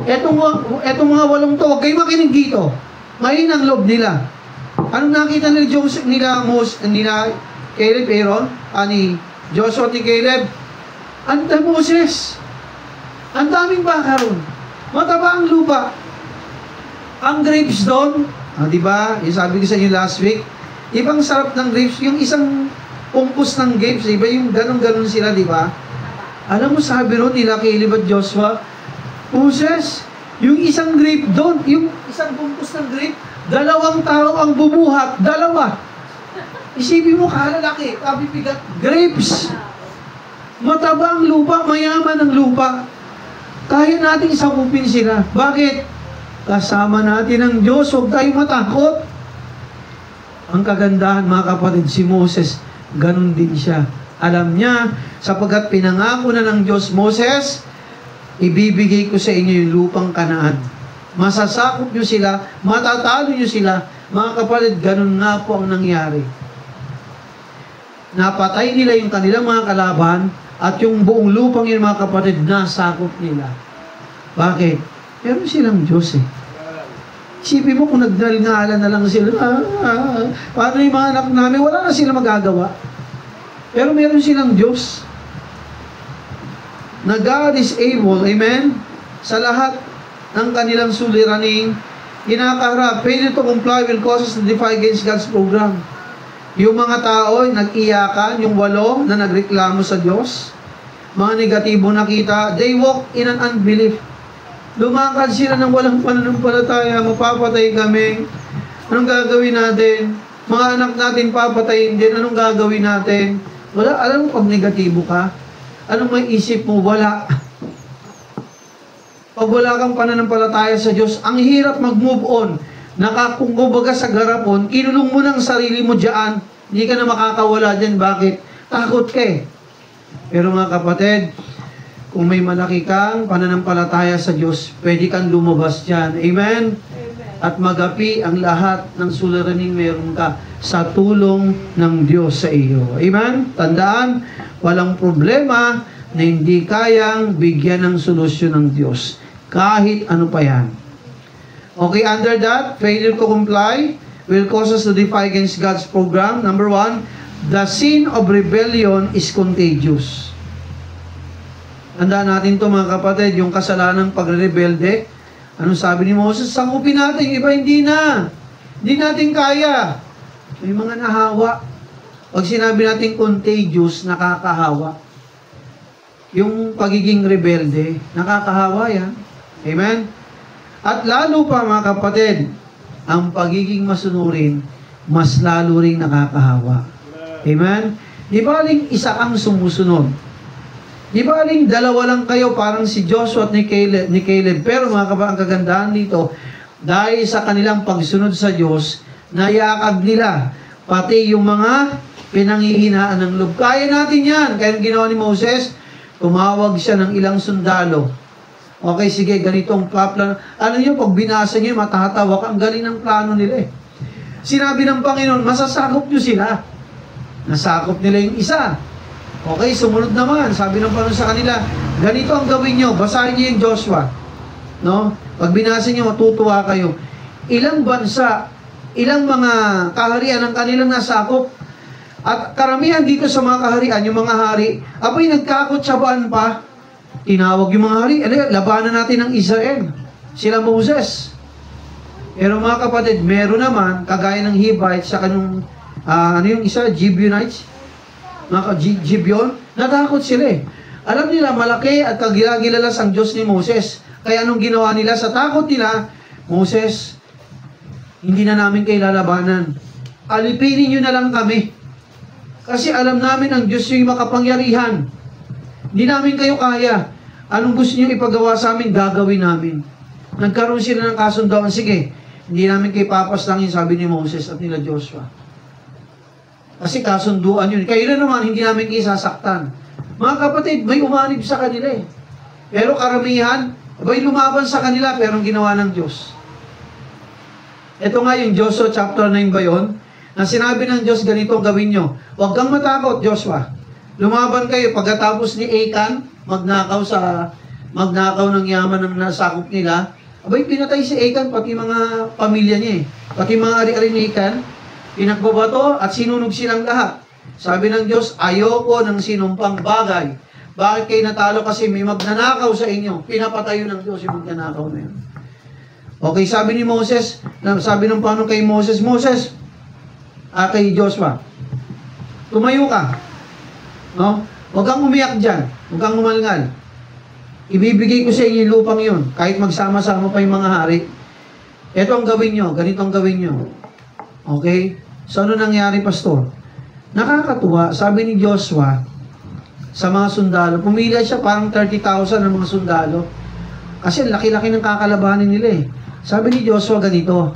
Etong mga 8 to, huwag kayo makinig dito. Mahinang loob nila. Anong nakita nila Joseph, nila Caleb, Aaron, ni Joshua at Caleb? Anta Moses. Ang daming baka ron. Mataba ang lupa. Ang grapes doon, di ba? Yung sabi ko sa inyo last week, ibang sarap ng grapes, yung isang pungkus ng grapes, di ba? Yung ganun-ganun sila, di ba? Alam mo, sabi ron nila Caleb at Joshua, Moses, yung isang grape doon, yung isang pungkus ng grape, 2 tao ang bubuhat, 2. Isipin mo, kalalaki, kabibigat, grapes. Mataba ang lupa, mayaman ang lupa. Kaya nating sakupin sila. Bakit? Kasama natin ang Diyos, huwag tayong matakot. Ang kagandahan, mga kapatid, si Moses, ganun din siya. Alam niya, sapagkat pinangako na ng Diyos, Moses, ibibigay ko sa inyo yung lupang Kanaan. Masasakop nyo sila, matatalo nyo sila. Mga kapatid, ganun nga po ang nangyari. Napatay nila yung kanilang mga kalaban, at yung buong lupang yun, mga kapatid, nasakop nila. Bakit? Meron silang Diyos eh. Isipin mo kung nagdalngalan na lang sila, paano yung mga anak namin? Wala na sila magagawa. Pero meron silang Diyos. Na God is able, amen? Sa lahat ng kanilang suliraning, kinakaharap, failure to comply will cause us to defy against God's program. Yung mga tao, nag-iyakan, yung 8 na nagreklamo sa Diyos, mga negatibong nakita, they walk in an unbelief. Lumakad sila ng walang pananampalataya, mapapatay kami. Anong gagawin natin? Mga anak natin papatayin din, anong gagawin natin? Wala, alam mo pag negatibo ka, anong may isip mo? Wala. Pag wala kang pananampalataya sa Diyos, ang hirap mag-move on. Kung kumbaga sa garapon, kinulong mo ng sarili mo dyan, hindi ka na makakawala dyan. Bakit? Takot ka eh. Pero mga kapatid, kung may malaki kang pananampalataya sa Diyos, pwede kang lumabas dyan. Amen? At magapi ang lahat ng suliraning meron ka sa tulong ng Diyos sa iyo. Amen? Tandaan, walang problema na hindi kayang bigyan ng solusyon ng Diyos. Kahit ano pa yan. Okay, under that, failure to comply will cause us to defy against God's program. Number 1, the sin of rebellion is contagious. Tandaan natin to mga kapatid, yung kasalanan pagre-rebelde. Anong sabi ni Moses? Sakupin natin, iba hindi na. Hindi natin kaya. May mga nahawa. Pag sinabi natin contagious, nakakahawa. Yung pagiging rebelde, nakakahawa yan. Amen? At lalo pa mga kapatid, ang pagiging masunurin, mas lalo rin nakakahawa. Amen? Di ba aling isa kang sumusunod? Di ba aling dalawa lang kayo parang si Joshua at ni Caleb? Pero mga kapatid, ang kagandahan dito, dahil sa kanilang pagsunod sa Diyos, nayakag nila pati yung mga pinanghihinaan ng loob. Kaya natin yan. Kaya ginawa ni Moses, tumawag siya ng ilang sundalo. Okay, sige, ganitong plano. Ano nyo, pag binasa nyo, matatawa ka. Ang galing ng plano nila eh. Sinabi ng Panginoon, masasakop nyo sila. Nasakop nila yung isa. Okay, sumunod naman. Sabi ng Panginoon sa kanila, ganito ang gawin nyo. Basahin nyo yung Joshua. No? Pag binasa nyo, matutuwa kayo. Ilang bansa, ilang mga kaharian ang kanilang nasakop. At karamihan dito sa mga kaharian, yung mga hari, abay nagkakutsabaan pa. Tinawag yung mga hari, labanan natin ng Israel. Sila Moses. Pero mga kapatid, meron naman, kagaya ng Hivites, sa kanong, ano yung isa, Gibeonites, mga Gibeon, natakot sila eh. Alam nila, malaki at kagilagilalas ang Diyos ni Moses. Kaya anong ginawa nila? Sa takot nila, Moses, hindi na namin kayo lalabanan. Alipinin nyo na lang kami. Kasi alam namin ang Diyos yung makapangyarihan. Hindi namin kayo kaya. Anong gusto niyo ipagawa sa amin, gagawin namin. Nagkaroon sila ng kasunduan. Sige, hindi namin kayo papaslangin, sabi ni Moses at nila Joshua. Kasi kasunduan yun. Kayo na naman, hindi namin kayo sasaktan. Mga kapatid, may umanib sa kanila eh. Pero karamihan, may lumaban sa kanila, pero ang ginawa ng Diyos. Ito nga yung Joshua chapter 9 ba yun? Na sinabi ng Diyos, ganito gawin nyo. Huwag kang matakot, Joshua. Lumaban kayo pagkatapos ni Achan, magnakaw ng yaman ng nasakop nila. Abay, pinatay si Achan, pati mga pamilya niya eh. Pati mga ari-ari ni Achan, pinagbabato at sinunog silang lahat. Sabi ng Diyos, ayoko ng sinumpang bagay. Bakit kayo natalo? Kasi may magnanakaw sa inyo. Pinapatayo ng Diyos yung magnanakaw na yun. Okay, sabi ni Moses, sabi ng Panginoon kay Moses, kay Joshua, tumayo ka. No? Huwag kang umiyak dyan. Huwag kang umalngal. Ibibigay ko sa inyo yung lupang yun. Kahit magsama-sama pa yung mga hari. Ito ang gawin nyo. Ganito ang gawin nyo. Okay? So, ano nangyari, Pastor? Nakakatuwa. Sabi ni Joshua, sa mga sundalo. Pumila siya parang 30,000 ng mga sundalo. Kasi laki-laki ng kakalabanin nila eh. Sabi ni Joshua ganito,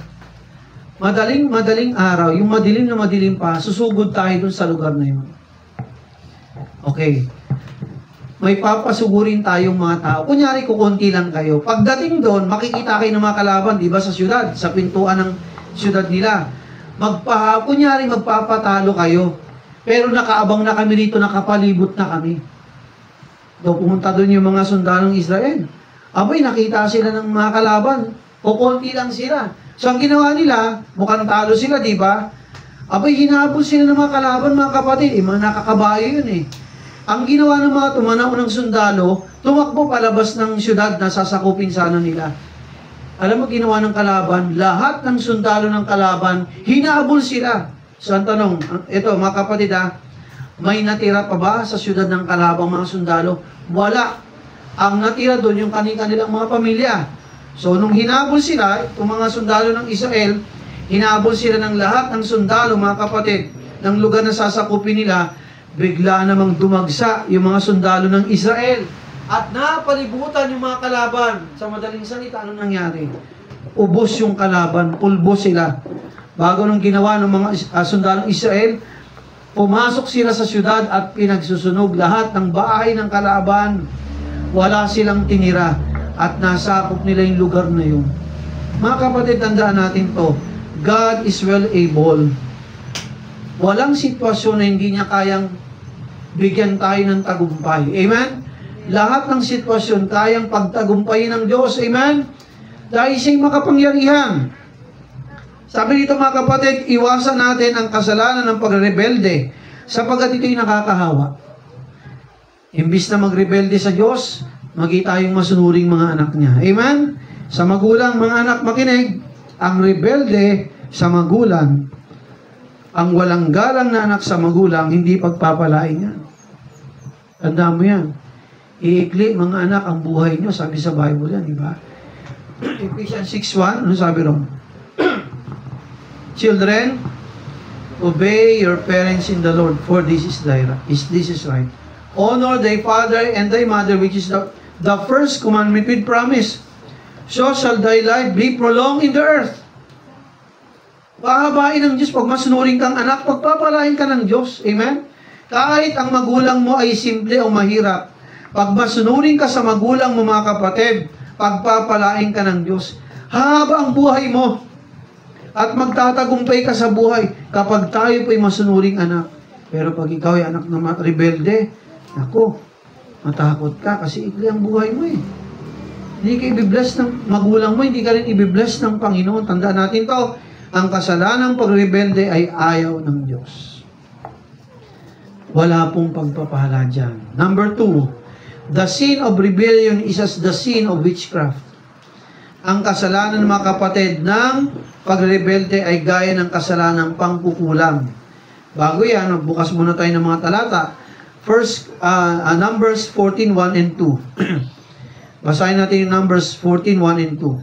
madaling araw, yung madilim na madilim pa, susugod tayo dun sa lugar na yun. Okay. May papasugurin tayong mga tao. Kunyari, kukunti lang kayo. Pagdating doon, makikita kayo ng mga kalaban, di ba, sa syudad, sa pintuan ng syudad nila. Kunyari, magpapatalo kayo. Pero nakaabang na kami rito, nakapalibot na kami. So, pumunta doon yung mga sundalong Israel. Abay, nakita sila ng mga kalaban. Kukunti lang sila. So, ang ginawa nila, mukhang talo sila, di ba? Abay, hinabol sila ng mga kalaban, mga kapatid. Mga nakakabayo yun eh. Ang ginawa ng mga tumanaw ng sundalo, tumakbo palabas ng syudad na sasakupin sana nila. Alam mo, ginawa ng kalaban, lahat ng sundalo ng kalaban, hinabol sila. So, ang tanong, ito mga kapatid may natira pa ba sa syudad ng kalabang mga sundalo? Wala. Ang natira doon yung kanilang mga pamilya. So, nung hinabol sila, itong mga sundalo ng Israel, hinabol sila ng lahat ng sundalo, mga kapatid, ng lugar na sasakupin nila, bigla namang dumagsa yung mga sundalo ng Israel. At napalibutan yung mga kalaban. Sa madaling salita, anong nangyari? Ubos yung kalaban, pulbo sila. Bago nung ginawa ng mga sundalong Israel, pumasok sila sa syudad at pinagsusunog lahat ng bahay ng kalaban. Wala silang tinira at nasakop nila yung lugar na yun. Mga kapatid, tandaan natin to. God is well able. Walang sitwasyon na hindi niya kayang bigyan tayo ng tagumpay. Amen? Lahat ng sitwasyon kayang pagtagumpayin ng Diyos. Amen? Dahil siya'y makapangyarihan. Sabi dito mga kapatid, iwasan natin ang kasalanan ng pagrebelde sapagkat ito'y nakakahawa. Imbis na magrebelde sa Diyos, magi tayong masunuring mga anak niya. Amen? Sa magulang, mga anak, makinig, ang rebelde sa magulang, ang walang galang na anak sa magulang, hindi pagpapalain yan. Tandaan mo yan. Iikli, mga anak, ang buhay nyo. Sabi sa Bible yan, di ba? Ephesians 6:1, ano sabi ron? Children, obey your parents in the Lord, for this is right. Honor thy father and thy mother, which is the first commandment with promise. So shall thy life be prolonged in the earth. Pahabain ng Diyos pag masunurin kang anak, pagpapalain ka ng Diyos. Amen? Kahit ang magulang mo ay simple o mahirap, pag masunurin ka sa magulang mo, mga kapatid, pagpapalain ka ng Diyos. Haba ang buhay mo at magtatagumpay ka sa buhay kapag tayo po'y masunuring anak. Pero pag ikaw ay anak na rebelde, ako, matakot ka kasi ikli ang buhay mo eh. Hindi ka ibibless ng magulang mo, hindi ka rin ibibless ng Panginoon. Tandaan natin to, ang kasalanang pagrebelde ay ayaw ng Diyos. Wala pong pagpapala dyan. Number 2, the sin of rebellion is as the sin of witchcraft. Ang kasalanan, mga kapatid, ng pagrebelde ay gaya ng kasalanang pangkukulam. Bago yan, bukas muna tayo ng mga talata. First, Numbers 14:1 and 2. Basahin natin yung Numbers 14:1 and 2.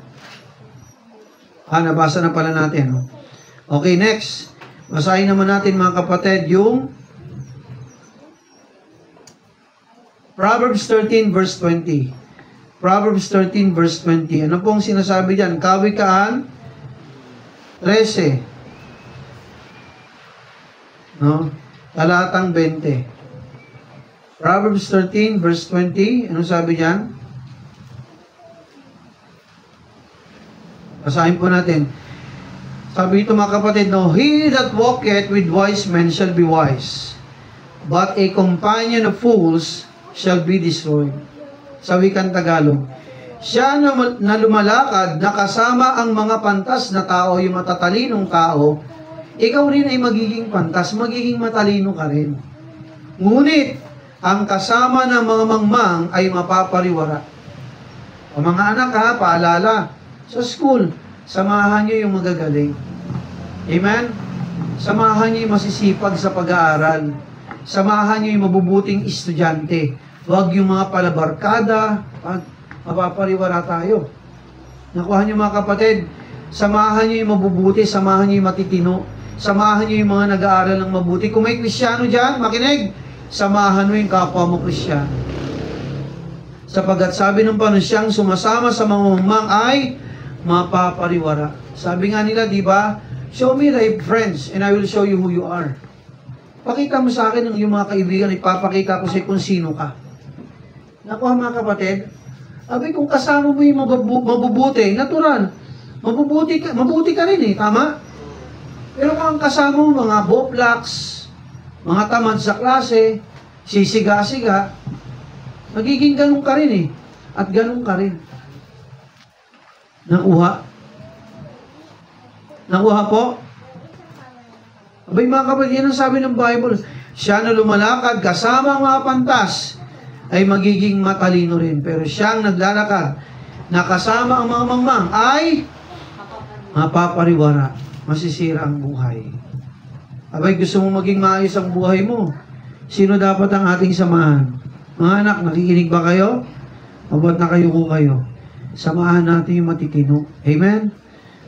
Nabasa na pala natin. No? Okay, next. Basahin naman natin, mga kapatid, yung Proverbs 13 verse 20. Proverbs 13 verse 20. Ano pong sinasabi diyan? Kawikaan 13. No? Talatang 20. Proverbs 13 verse 20. Ano sabi diyan? Basahin po natin. Sabi ito, mga kapatid, no, he that walketh with wise men shall be wise, but a companion of fools shall be destroyed. Sa wikang Tagalog, siya na lumalakad, nakasama ang mga pantas na tao, yung matatalinong tao, ikaw rin ay magiging pantas, magiging matalino ka rin. Ngunit, ang kasama ng mga mangmang ay mapapariwara. O mga anak ha, paalala, sa school, samahan nyo yung magagaling. Amen? Samahan nyo yung masisipag sa pag-aaral. Samahan nyo yung mabubuting estudyante. Huwag yung mga palabarkada, mapapariwara tayo. Nakuha nyo, mga kapatid, samahan nyo yung mabubuti, samahan nyo yung matitino, samahan nyo yung mga nag-aaral ng mabuti. Kung may Kristyano dyan, makinig, samahan mo yung kapwa mo Kristiyan. Sapagkat sabi ng Panginoon, siyang sumasama sa mamamang ay mapapariwara. Sabi nga nila, di ba? Show me thy friends and I will show you who you are. Pakita mo sa akin yung mga kaibigan, ipapakita ko sa kung sino ka. Nakuha mga kapatid, sabi kung kasama mo yung mabubuti, natural. Mabuti ka rin tama? Pero kung ang kasama mo mga boplaks, mga tamad sa klase, sisiga-siga, magiging ganun ka rin At ganun ka rin. Nakuha? Nakuha po? Abay mga kapatid, yan ang sabi ng Bible. Siya na lumalakad kasama ang mga pantas ay magiging matalino rin. Pero siyang naglalakad na kasama ang mga mangmang ay mapapariwara. Masisira ang buhay. Abay, gusto mo maging maayos ang buhay mo. Sino dapat ang ating samahan? Mga anak, nakikinig ba kayo? Mabuhat na kayo ko kayo. Samahan natin yung matitino. Amen?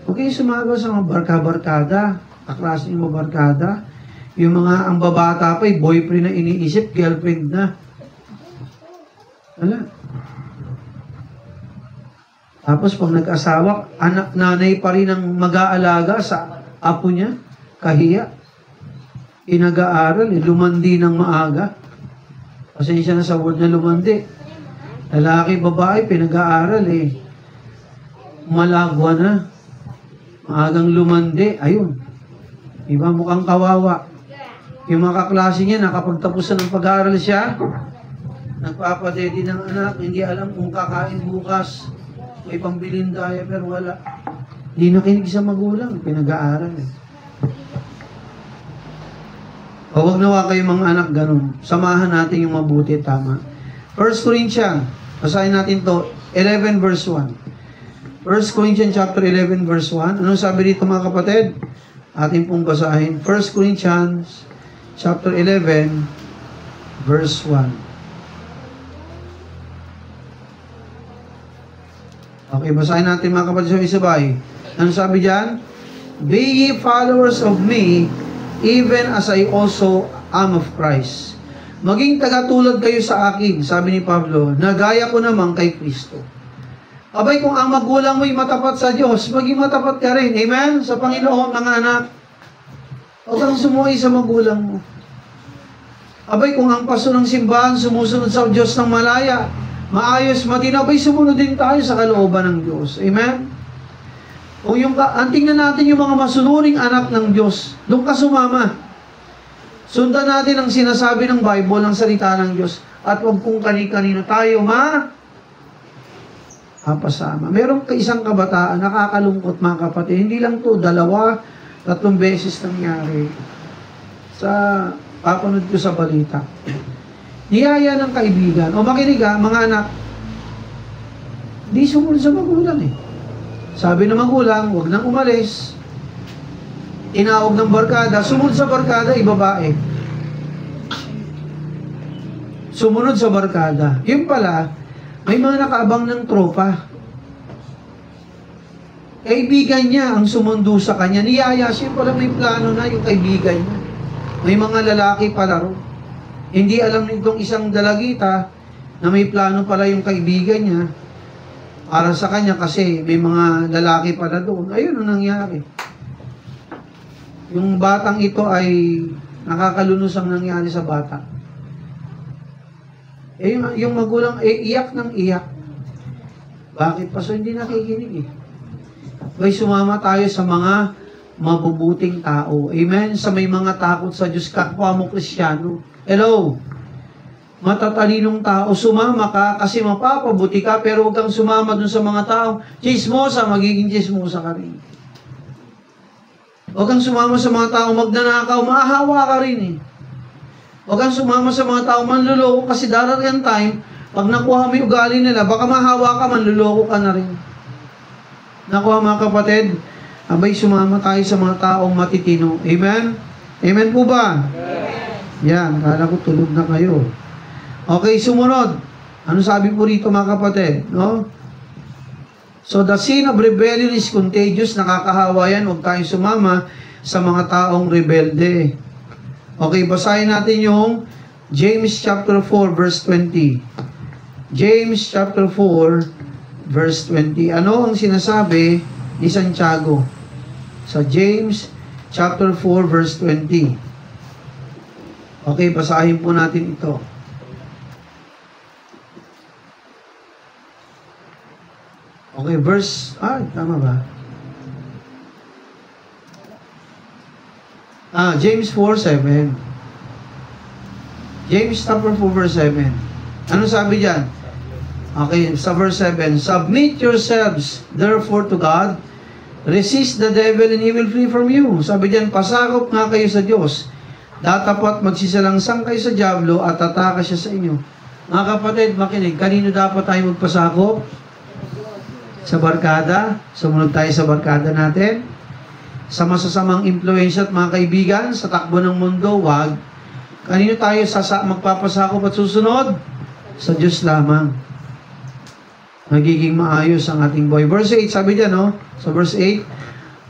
Huwag kayo sumagaw sa mga barka-barkada. Kaklase yung mga barkada. Yung mga ang babata pa, boyfriend na iniisip, girlfriend na. Wala. Tapos pag nag-asawa, anak, nanay pa rin ang mag-aalaga sa apo niya. Kahiya. Inag-aaral, lumandi ng maaga. Pasensya na sa word na lumandi. Lalaki, babae, pinag-aaral malagwa na. Maagang lumandi, ayun. Iba mukhang kawawa. Yung mga kaklase niya, nakapagtapos na ng pag-aaral siya, nagpapadedi ng anak, hindi alam kung kakain bukas, may pambilin daya, pero wala. Hindi nakinig sa magulang, pinag-aaral O wag nawa kayo mga anak ganun. Samahan natin yung mabuti, tama. 1 Corinthians, basahin natin to, 11 verse 1. 1 Corinthians chapter 11 verse 1. Anong sabi dito mga kapatid? Ating pong basahin. 1 Corinthians chapter 11 verse 1. Okay, basahin natin mga kapatid sa isabay. Anong sabi diyan? Be ye followers of me, even as I also am of Christ. Maging tagatulad kayo sa akin, sabi ni Pablo, na gaya ko naman kay Kristo. Abay, kung ang magulang mo'y matapat sa Diyos, maging matapat ka rin. Amen? Sa Panginoon, mga anak. Huwag kang sumuhay sa magulang mo. Abay, kung ang paso ng simbahan sumusunod sa Diyos ng malaya, maayos, matinabay, sumunod din tayo sa kalooban ng Diyos. Amen? Kung tingnan natin yung mga masunuring anak ng Diyos, doon ka sumama. Sundan natin ang sinasabi ng Bible, ng salita ng Diyos, at huwag kung kani-kanino tayo mapasama. Meron isang kabataan, nakakalungkot mga kapatid, hindi lang to, 2, 3 beses nangyari. Papanood ko sa balita. Niyaya ng kaibigan, o makinig mga anak, di sumunod sa magulang Sabi ng magulang, huwag nang umalis. Inawag ng barkada, sumunod sa barkada, babae. Sumunod sa barkada. Yung pala, may mga nakaabang ng tropa. Kaibigan niya ang sumundo sa kanya. Niyaya siya pala may plano na yung kaibigan niya. May mga lalaki pala ro. Hindi alam nitong isang dalagita na may plano pala yung kaibigan niya para sa kanya kasi may mga lalaki pala doon. Ayun ang nangyari. Yung batang ito ay nakakalunos ang nangyari sa bata. Yung magulang iyak ng iyak. Bakit pa? So hindi nakikinig May sumama tayo sa mga mabubuting tao. Amen? Sa may mga takot sa Diyos, kapwa mo Kristiyano. Hello? Matatalinong tao, sumama ka kasi mapapabuti ka, pero huwag kang sumama dun sa mga tao. Chismosa, magiging chismosa ka rin. Huwag kang sumama sa mga tao magnanakaw, maahawa ka rin Huwag kang sumama sa mga tao manluloko kasi darating ang time, pag nakuha mo yung ugali nila, baka mahawa ka, manluloko ka na rin. Nakuha mga kapatid, abay sumama tayo sa mga taong matitino. Amen? Amen po ba? Yan, kala ko tulog na kayo. Okay, sumunod. Ano sabi po rito mga kapatid? No? So the sin of rebellion is contagious, nakakahawa yan, huwag tayong sumama sa mga taong rebelde. Okay, basahin natin yung James chapter 4 verse 20. James chapter 4 verse 20. Ano ang sinasabi ni Santiago? Sa James chapter 4 verse 20. Okay, basahin po natin ito. Okay, tama ba? James 4:7. James chapter 4 verse 7. Ano sabi diyan? Okay, sa verse 7, submit yourselves therefore to God, resist the devil and he will flee from you. Sabi diyan, pasakop nga kayo sa Diyos. Datapat magsisalangsang kayo sa diablo at tataka siya sa inyo. Mga kapatid, makinig, kanino dapat tayo magpasakop? Sa barkada? Sumunod tayo sa barkada natin? Sa masasamang impluensya at mga kaibigan, sa takbo ng mundo, wag. Kanino tayo magpapasakop at susunod? Sa Diyos lamang. Magiging maayos ang ating buhay. Verse 8, sabi diyan, no? Sa verse 8,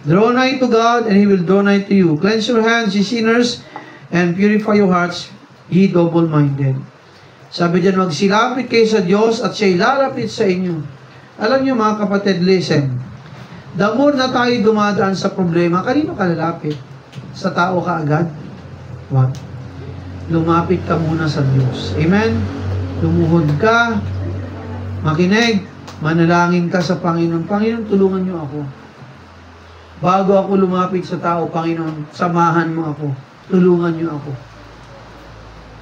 draw nigh to God, and He will draw nigh to you. Cleanse your hands, ye sinners, and purify your hearts, ye double-minded. Sabi diyan, magsilapit kayo sa Diyos, at siya'y lalapit sa inyo. Alam niyo mga kapatid, listen. The more na tayo dumadaan sa problema, kanino ka lalapit? Sa tao ka agad? Wag. Lumapit ka muna sa Diyos. Amen? Lumuhod ka, makinig, manalangin ka sa Panginoon. Panginoon, tulungan niyo ako. Bago ako lumapit sa tao, Panginoon, samahan mo ako. Tulungan niyo ako.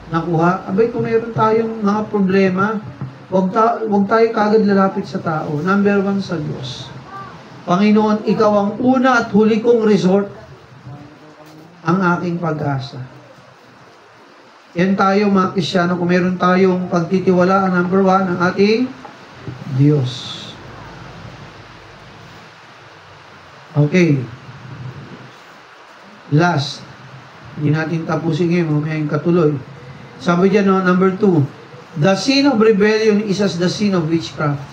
Nakuha? Abay, kung mayroon tayong mga problema, huwag tayo kagad lalapit sa tao. Number 1 sa Diyos. Panginoon, ikaw ang una at huli kong resort, ang aking pag-asa. Yan tayo mga Kristyano, kung meron tayong pagtitiwalaan, number 1, ang ating Diyos. Okay. Last. Hindi natin tapusin ngayon, mamayang katuloy. Sabi dyan, no, number 2, the sin of rebellion is as the sin of witchcraft.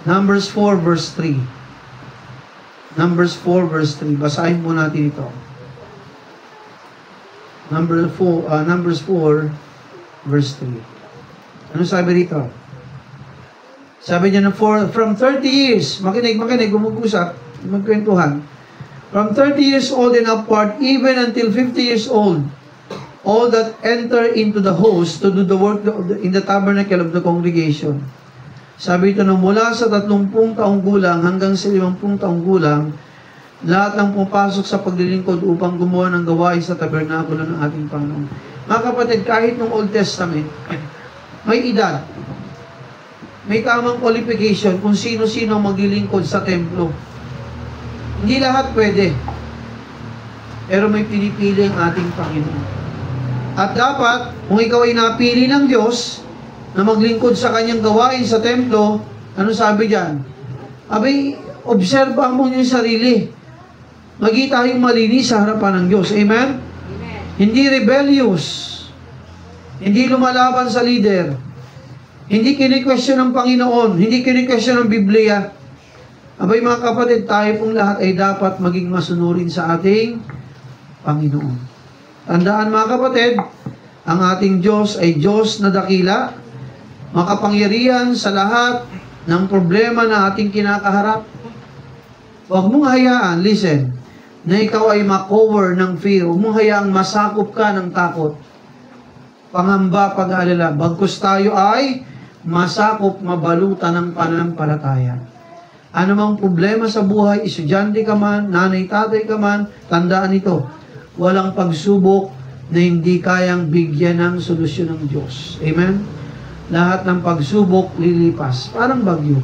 Numbers 4 verse 3. Numbers 4 verse 3. Basahin po natin ito. Numbers 4 verse 3. Ano sabi dito? Sabi niya na from 30 years, makinig, gumag-usap, magkwentuhan. From 30 years old and upward, even until 50 years old, all that enter into the host to do the work in the tabernacle of the congregation. Sabi ito na mula sa 30 taong gulang hanggang sa 50 taong gulang, lahat ng pumapasok sa paglilingkod upang gumawa ng gawain sa tabernakulo ng ating Panginoon. Mga kapatid, kahit nung Old Testament, may edad, may tamang qualification kung sino-sino maglilingkod sa templo. Hindi lahat pwede. Pero may pinipili ang ating Panginoon. At dapat, kung ikaw ay napili ng Diyos, na maglingkod sa kanyang gawain sa templo, ano sabi diyan? Abay, obserbahan mo yung sarili. Maging tayong malinis sa harapan ng Diyos. Amen? Amen. Hindi rebellious. Hindi lumalaban sa leader. Hindi kini-question ng Panginoon. Hindi kini-question ng Biblia. Abay mga kapatid, tayo pong lahat ay dapat maging masunurin sa ating Panginoon. Tandaan mga kapatid, ang ating Diyos ay Diyos na dakila, makapangyarihan sa lahat ng problema na ating kinakaharap. Huwag mong hayaan, listen, na ikaw ay makover ng fear. Huwag mong hayaang masakop ka ng takot, pangamba, pag-aalala. Bagkus tayo ay masakop, mabalutan ng pananampalataya. Ano mang problema sa buhay, estudyante ka man, nanay, tatay ka man, tandaan ito, walang pagsubok na hindi kayang bigyan ng solusyon ng Diyos. Amen? Lahat ng pagsubok lilipas. Parang bagyo.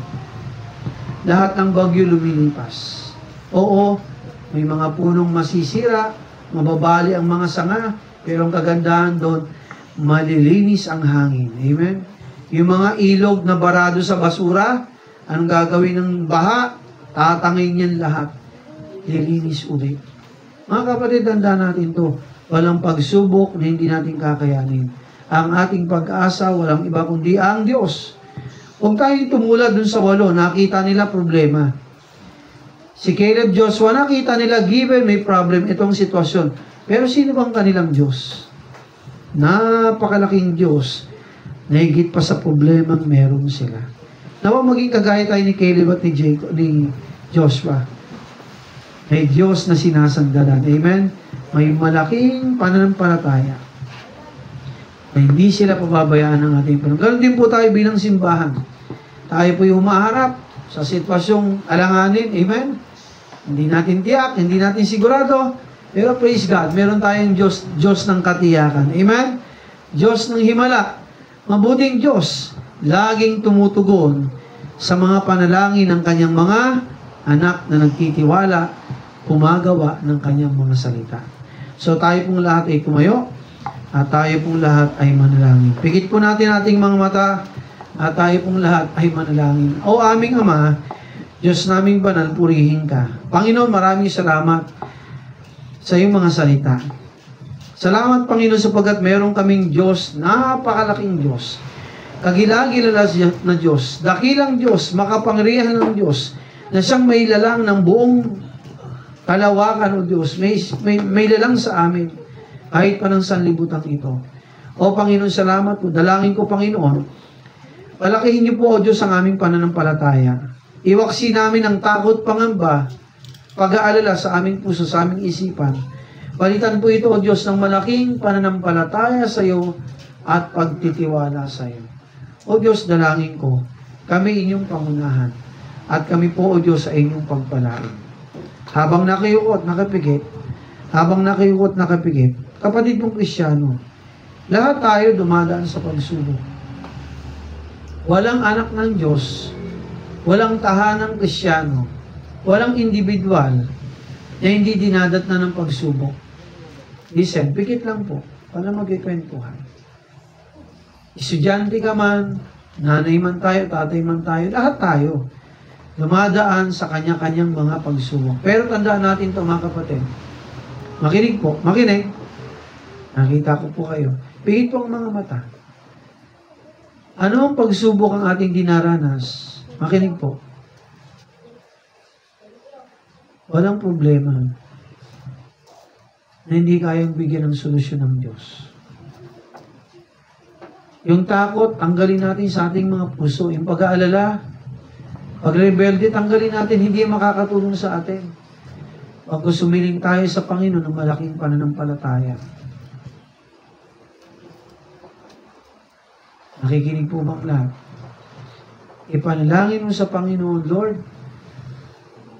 Lahat ng bagyo lumilipas. Oo, may mga punong masisira, mababali ang mga sanga, pero ang kagandahan doon, malilinis ang hangin. Amen? Yung mga ilog na barado sa basura, anong gagawin ng baha? Tatangin yan lahat. Lilinis ulit. Mga kapatid, tandaan natin to. Walang pagsubok na hindi natin kakayanin. Ang ating pag-asa, walang iba kundi ang Diyos. Huwag tayong tumula dun sa 8, nakita nila problema. Si Caleb, Joshua, nakita nila given may problem itong sitwasyon. Pero sino bang kanilang Diyos? napakalaking Diyos na higit pa sa problemang meron sila. Nawa maging kagaya tayo ni Caleb at ni Joshua. May Diyos na sinasandalan. Amen? May malaking pananampalataya na hindi sila pababayaan ng ating Panginoon. Ganon din po tayo bilang simbahan. Tayo po yung humaharap sa sitwasyong alanganin. Amen? Hindi natin tiyak, hindi natin sigurado. Pero praise God, meron tayong Diyos ng katiyakan. Amen? Diyos ng himala. Mabuting Diyos. Laging tumutugon sa mga panalangin ng kanyang mga anak na nagtitiwala, pumagawa ng kanyang mga salita. So tayo pong lahat ay tumayo at tayo pong lahat ay manalangin. Pikit po natin ating mga mata at tayo pong lahat ay manalangin. O aming Ama, Diyos naming banal, purihin ka. Panginoon, maraming salamat sa iyong mga salita. Salamat, Panginoon, sapagkat meron kaming Diyos, napakalaking Diyos, kagilagilala na Diyos, dakilang Diyos, makapangyarihan ng Diyos, na siyang may lalang ng buong kalawakan, o Diyos, may lalang sa amin, kahit pa ng sanlibutan ito. O Panginoon, salamat po. Dalangin ko, Panginoon, palakihin niyo po, O Diyos, ang aming pananampalataya. Iwaksi namin ang takot, pangamba, pag-aalala sa aming puso, sa aming isipan. Palitan po ito, O Diyos, ng malaking pananampalataya sa iyo at pagtitiwala sa iyo. O Diyos, dalangin ko, kami inyong pangunahan at kami po, O Diyos, sa inyong pagpalain. Habang nakayukot, nakapikit, kapatid kong Kristiyano, lahat tayo dumadaan sa pagsubok. Walang anak ng Diyos, walang tahanang Kristiyano, walang individual na hindi dinadat na ng pagsubok. Listen, pikit lang po, para magkikwentuhan. Estudyante ka man, nanay man tayo, tatay man tayo, lahat tayo dumadaan sa kanya-kanyang mga pagsubok. Pero tandaan natin ito, mga kapatid. Makinig po, makinig. Nakita ko po kayo. Pikit po ang mga mata. Ano ang pagsubok ang ating dinaranas? Makinig po. Walang problema na hindi kayang bigyan ng solusyon ng Diyos. Yung takot, tanggalin natin sa ating mga puso. Yung pag-aalala, pag-rebelde, tanggalin natin, hindi makakatulong sa atin. Pag sumiling tayo sa Panginoon ng malaking pananampalataya. Nakikinig po ba lahat? Ipanalangin mo sa Panginoon, Lord,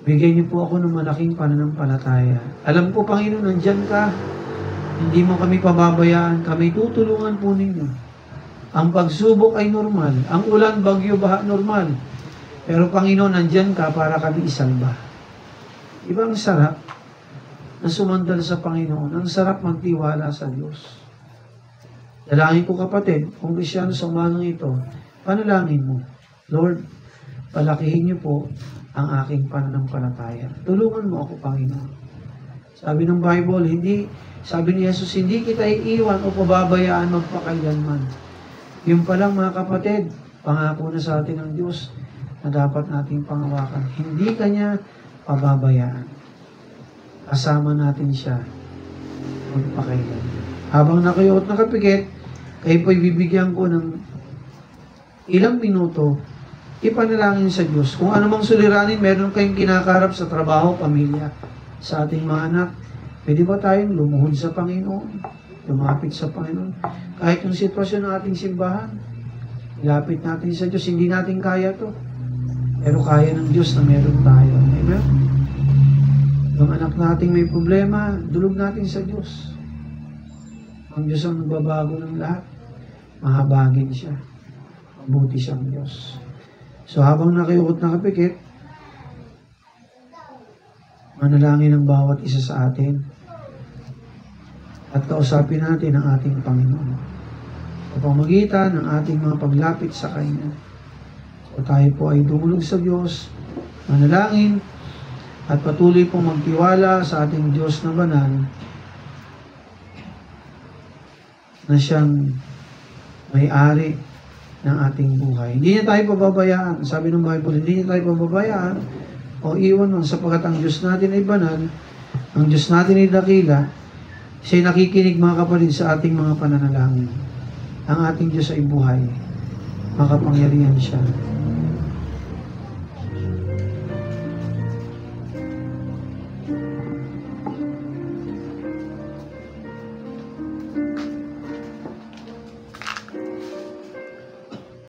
bigyan niyo po ako ng malaking pananampalataya. Alam ko, Panginoon, nandyan ka. Hindi mo kami pababayaan. Kami tutulungan po ninyo. Ang pagsubok ay normal. Ang ulan, bagyo, baha, normal. Pero Panginoon, nandyan ka para kami isalba. Ibang sarap na sumandal sa Panginoon. Ang sarap magtiwala sa Diyos. Dalangin ko, kapatid, kung Kristiyano sa umagang ito, panalangin mo, Lord, palakihin niyo po ang aking pananampalataya. Tulungan mo ako, Panginoon. Sabi ng Bible, sabi ni Jesus, hindi kita iiwan o pababayaan magpakailanman. Yung palang, mga kapatid, pangako na sa atin ng Diyos na dapat nating pangawakan. Hindi kanya pababayaan. Kasama natin siya magpakailanman. Habang nakayot nakapikit, kayo po'y bibigyan ko ng ilang minuto, ipanalangin sa Diyos. Kung anumang suliranin, meron kayong kinakarap sa trabaho, pamilya, sa ating mga anak, pwede ba tayong lumuhod sa Panginoon? Lumapit sa Panginoon? Kahit yung sitwasyon ng ating simbahan, ilapit natin sa Diyos. Hindi natin kaya to. Pero kaya ng Diyos na meron tayo. Amen? Yung anak nating may problema, dulog natin sa Diyos. Ang Diyos ang nagbabago ng lahat. Mahabagin siya. Mabuti siyang Diyos. So habang nakayukot nakapikit, manalangin ang bawat isa sa atin at kausapin natin ang ating Panginoon. Sa pamagitan ng ating mga paglapit sa Kanya. So tayo po ay dumulog sa Diyos, manalangin, at patuloy pong magtiwala sa ating Diyos na banal na siyang may-ari ng ating buhay. Hindi niya tayo pababayaan. Sabi ng Bible, hindi niya tayo pababayaan o iwan man sapagkat ang Diyos natin ay banal, ang Diyos natin ay dakila, Siya'y nakikinig mga kapatid sa ating mga pananalangin. Ang ating Diyos ay buhay. Makapangyarihan siya.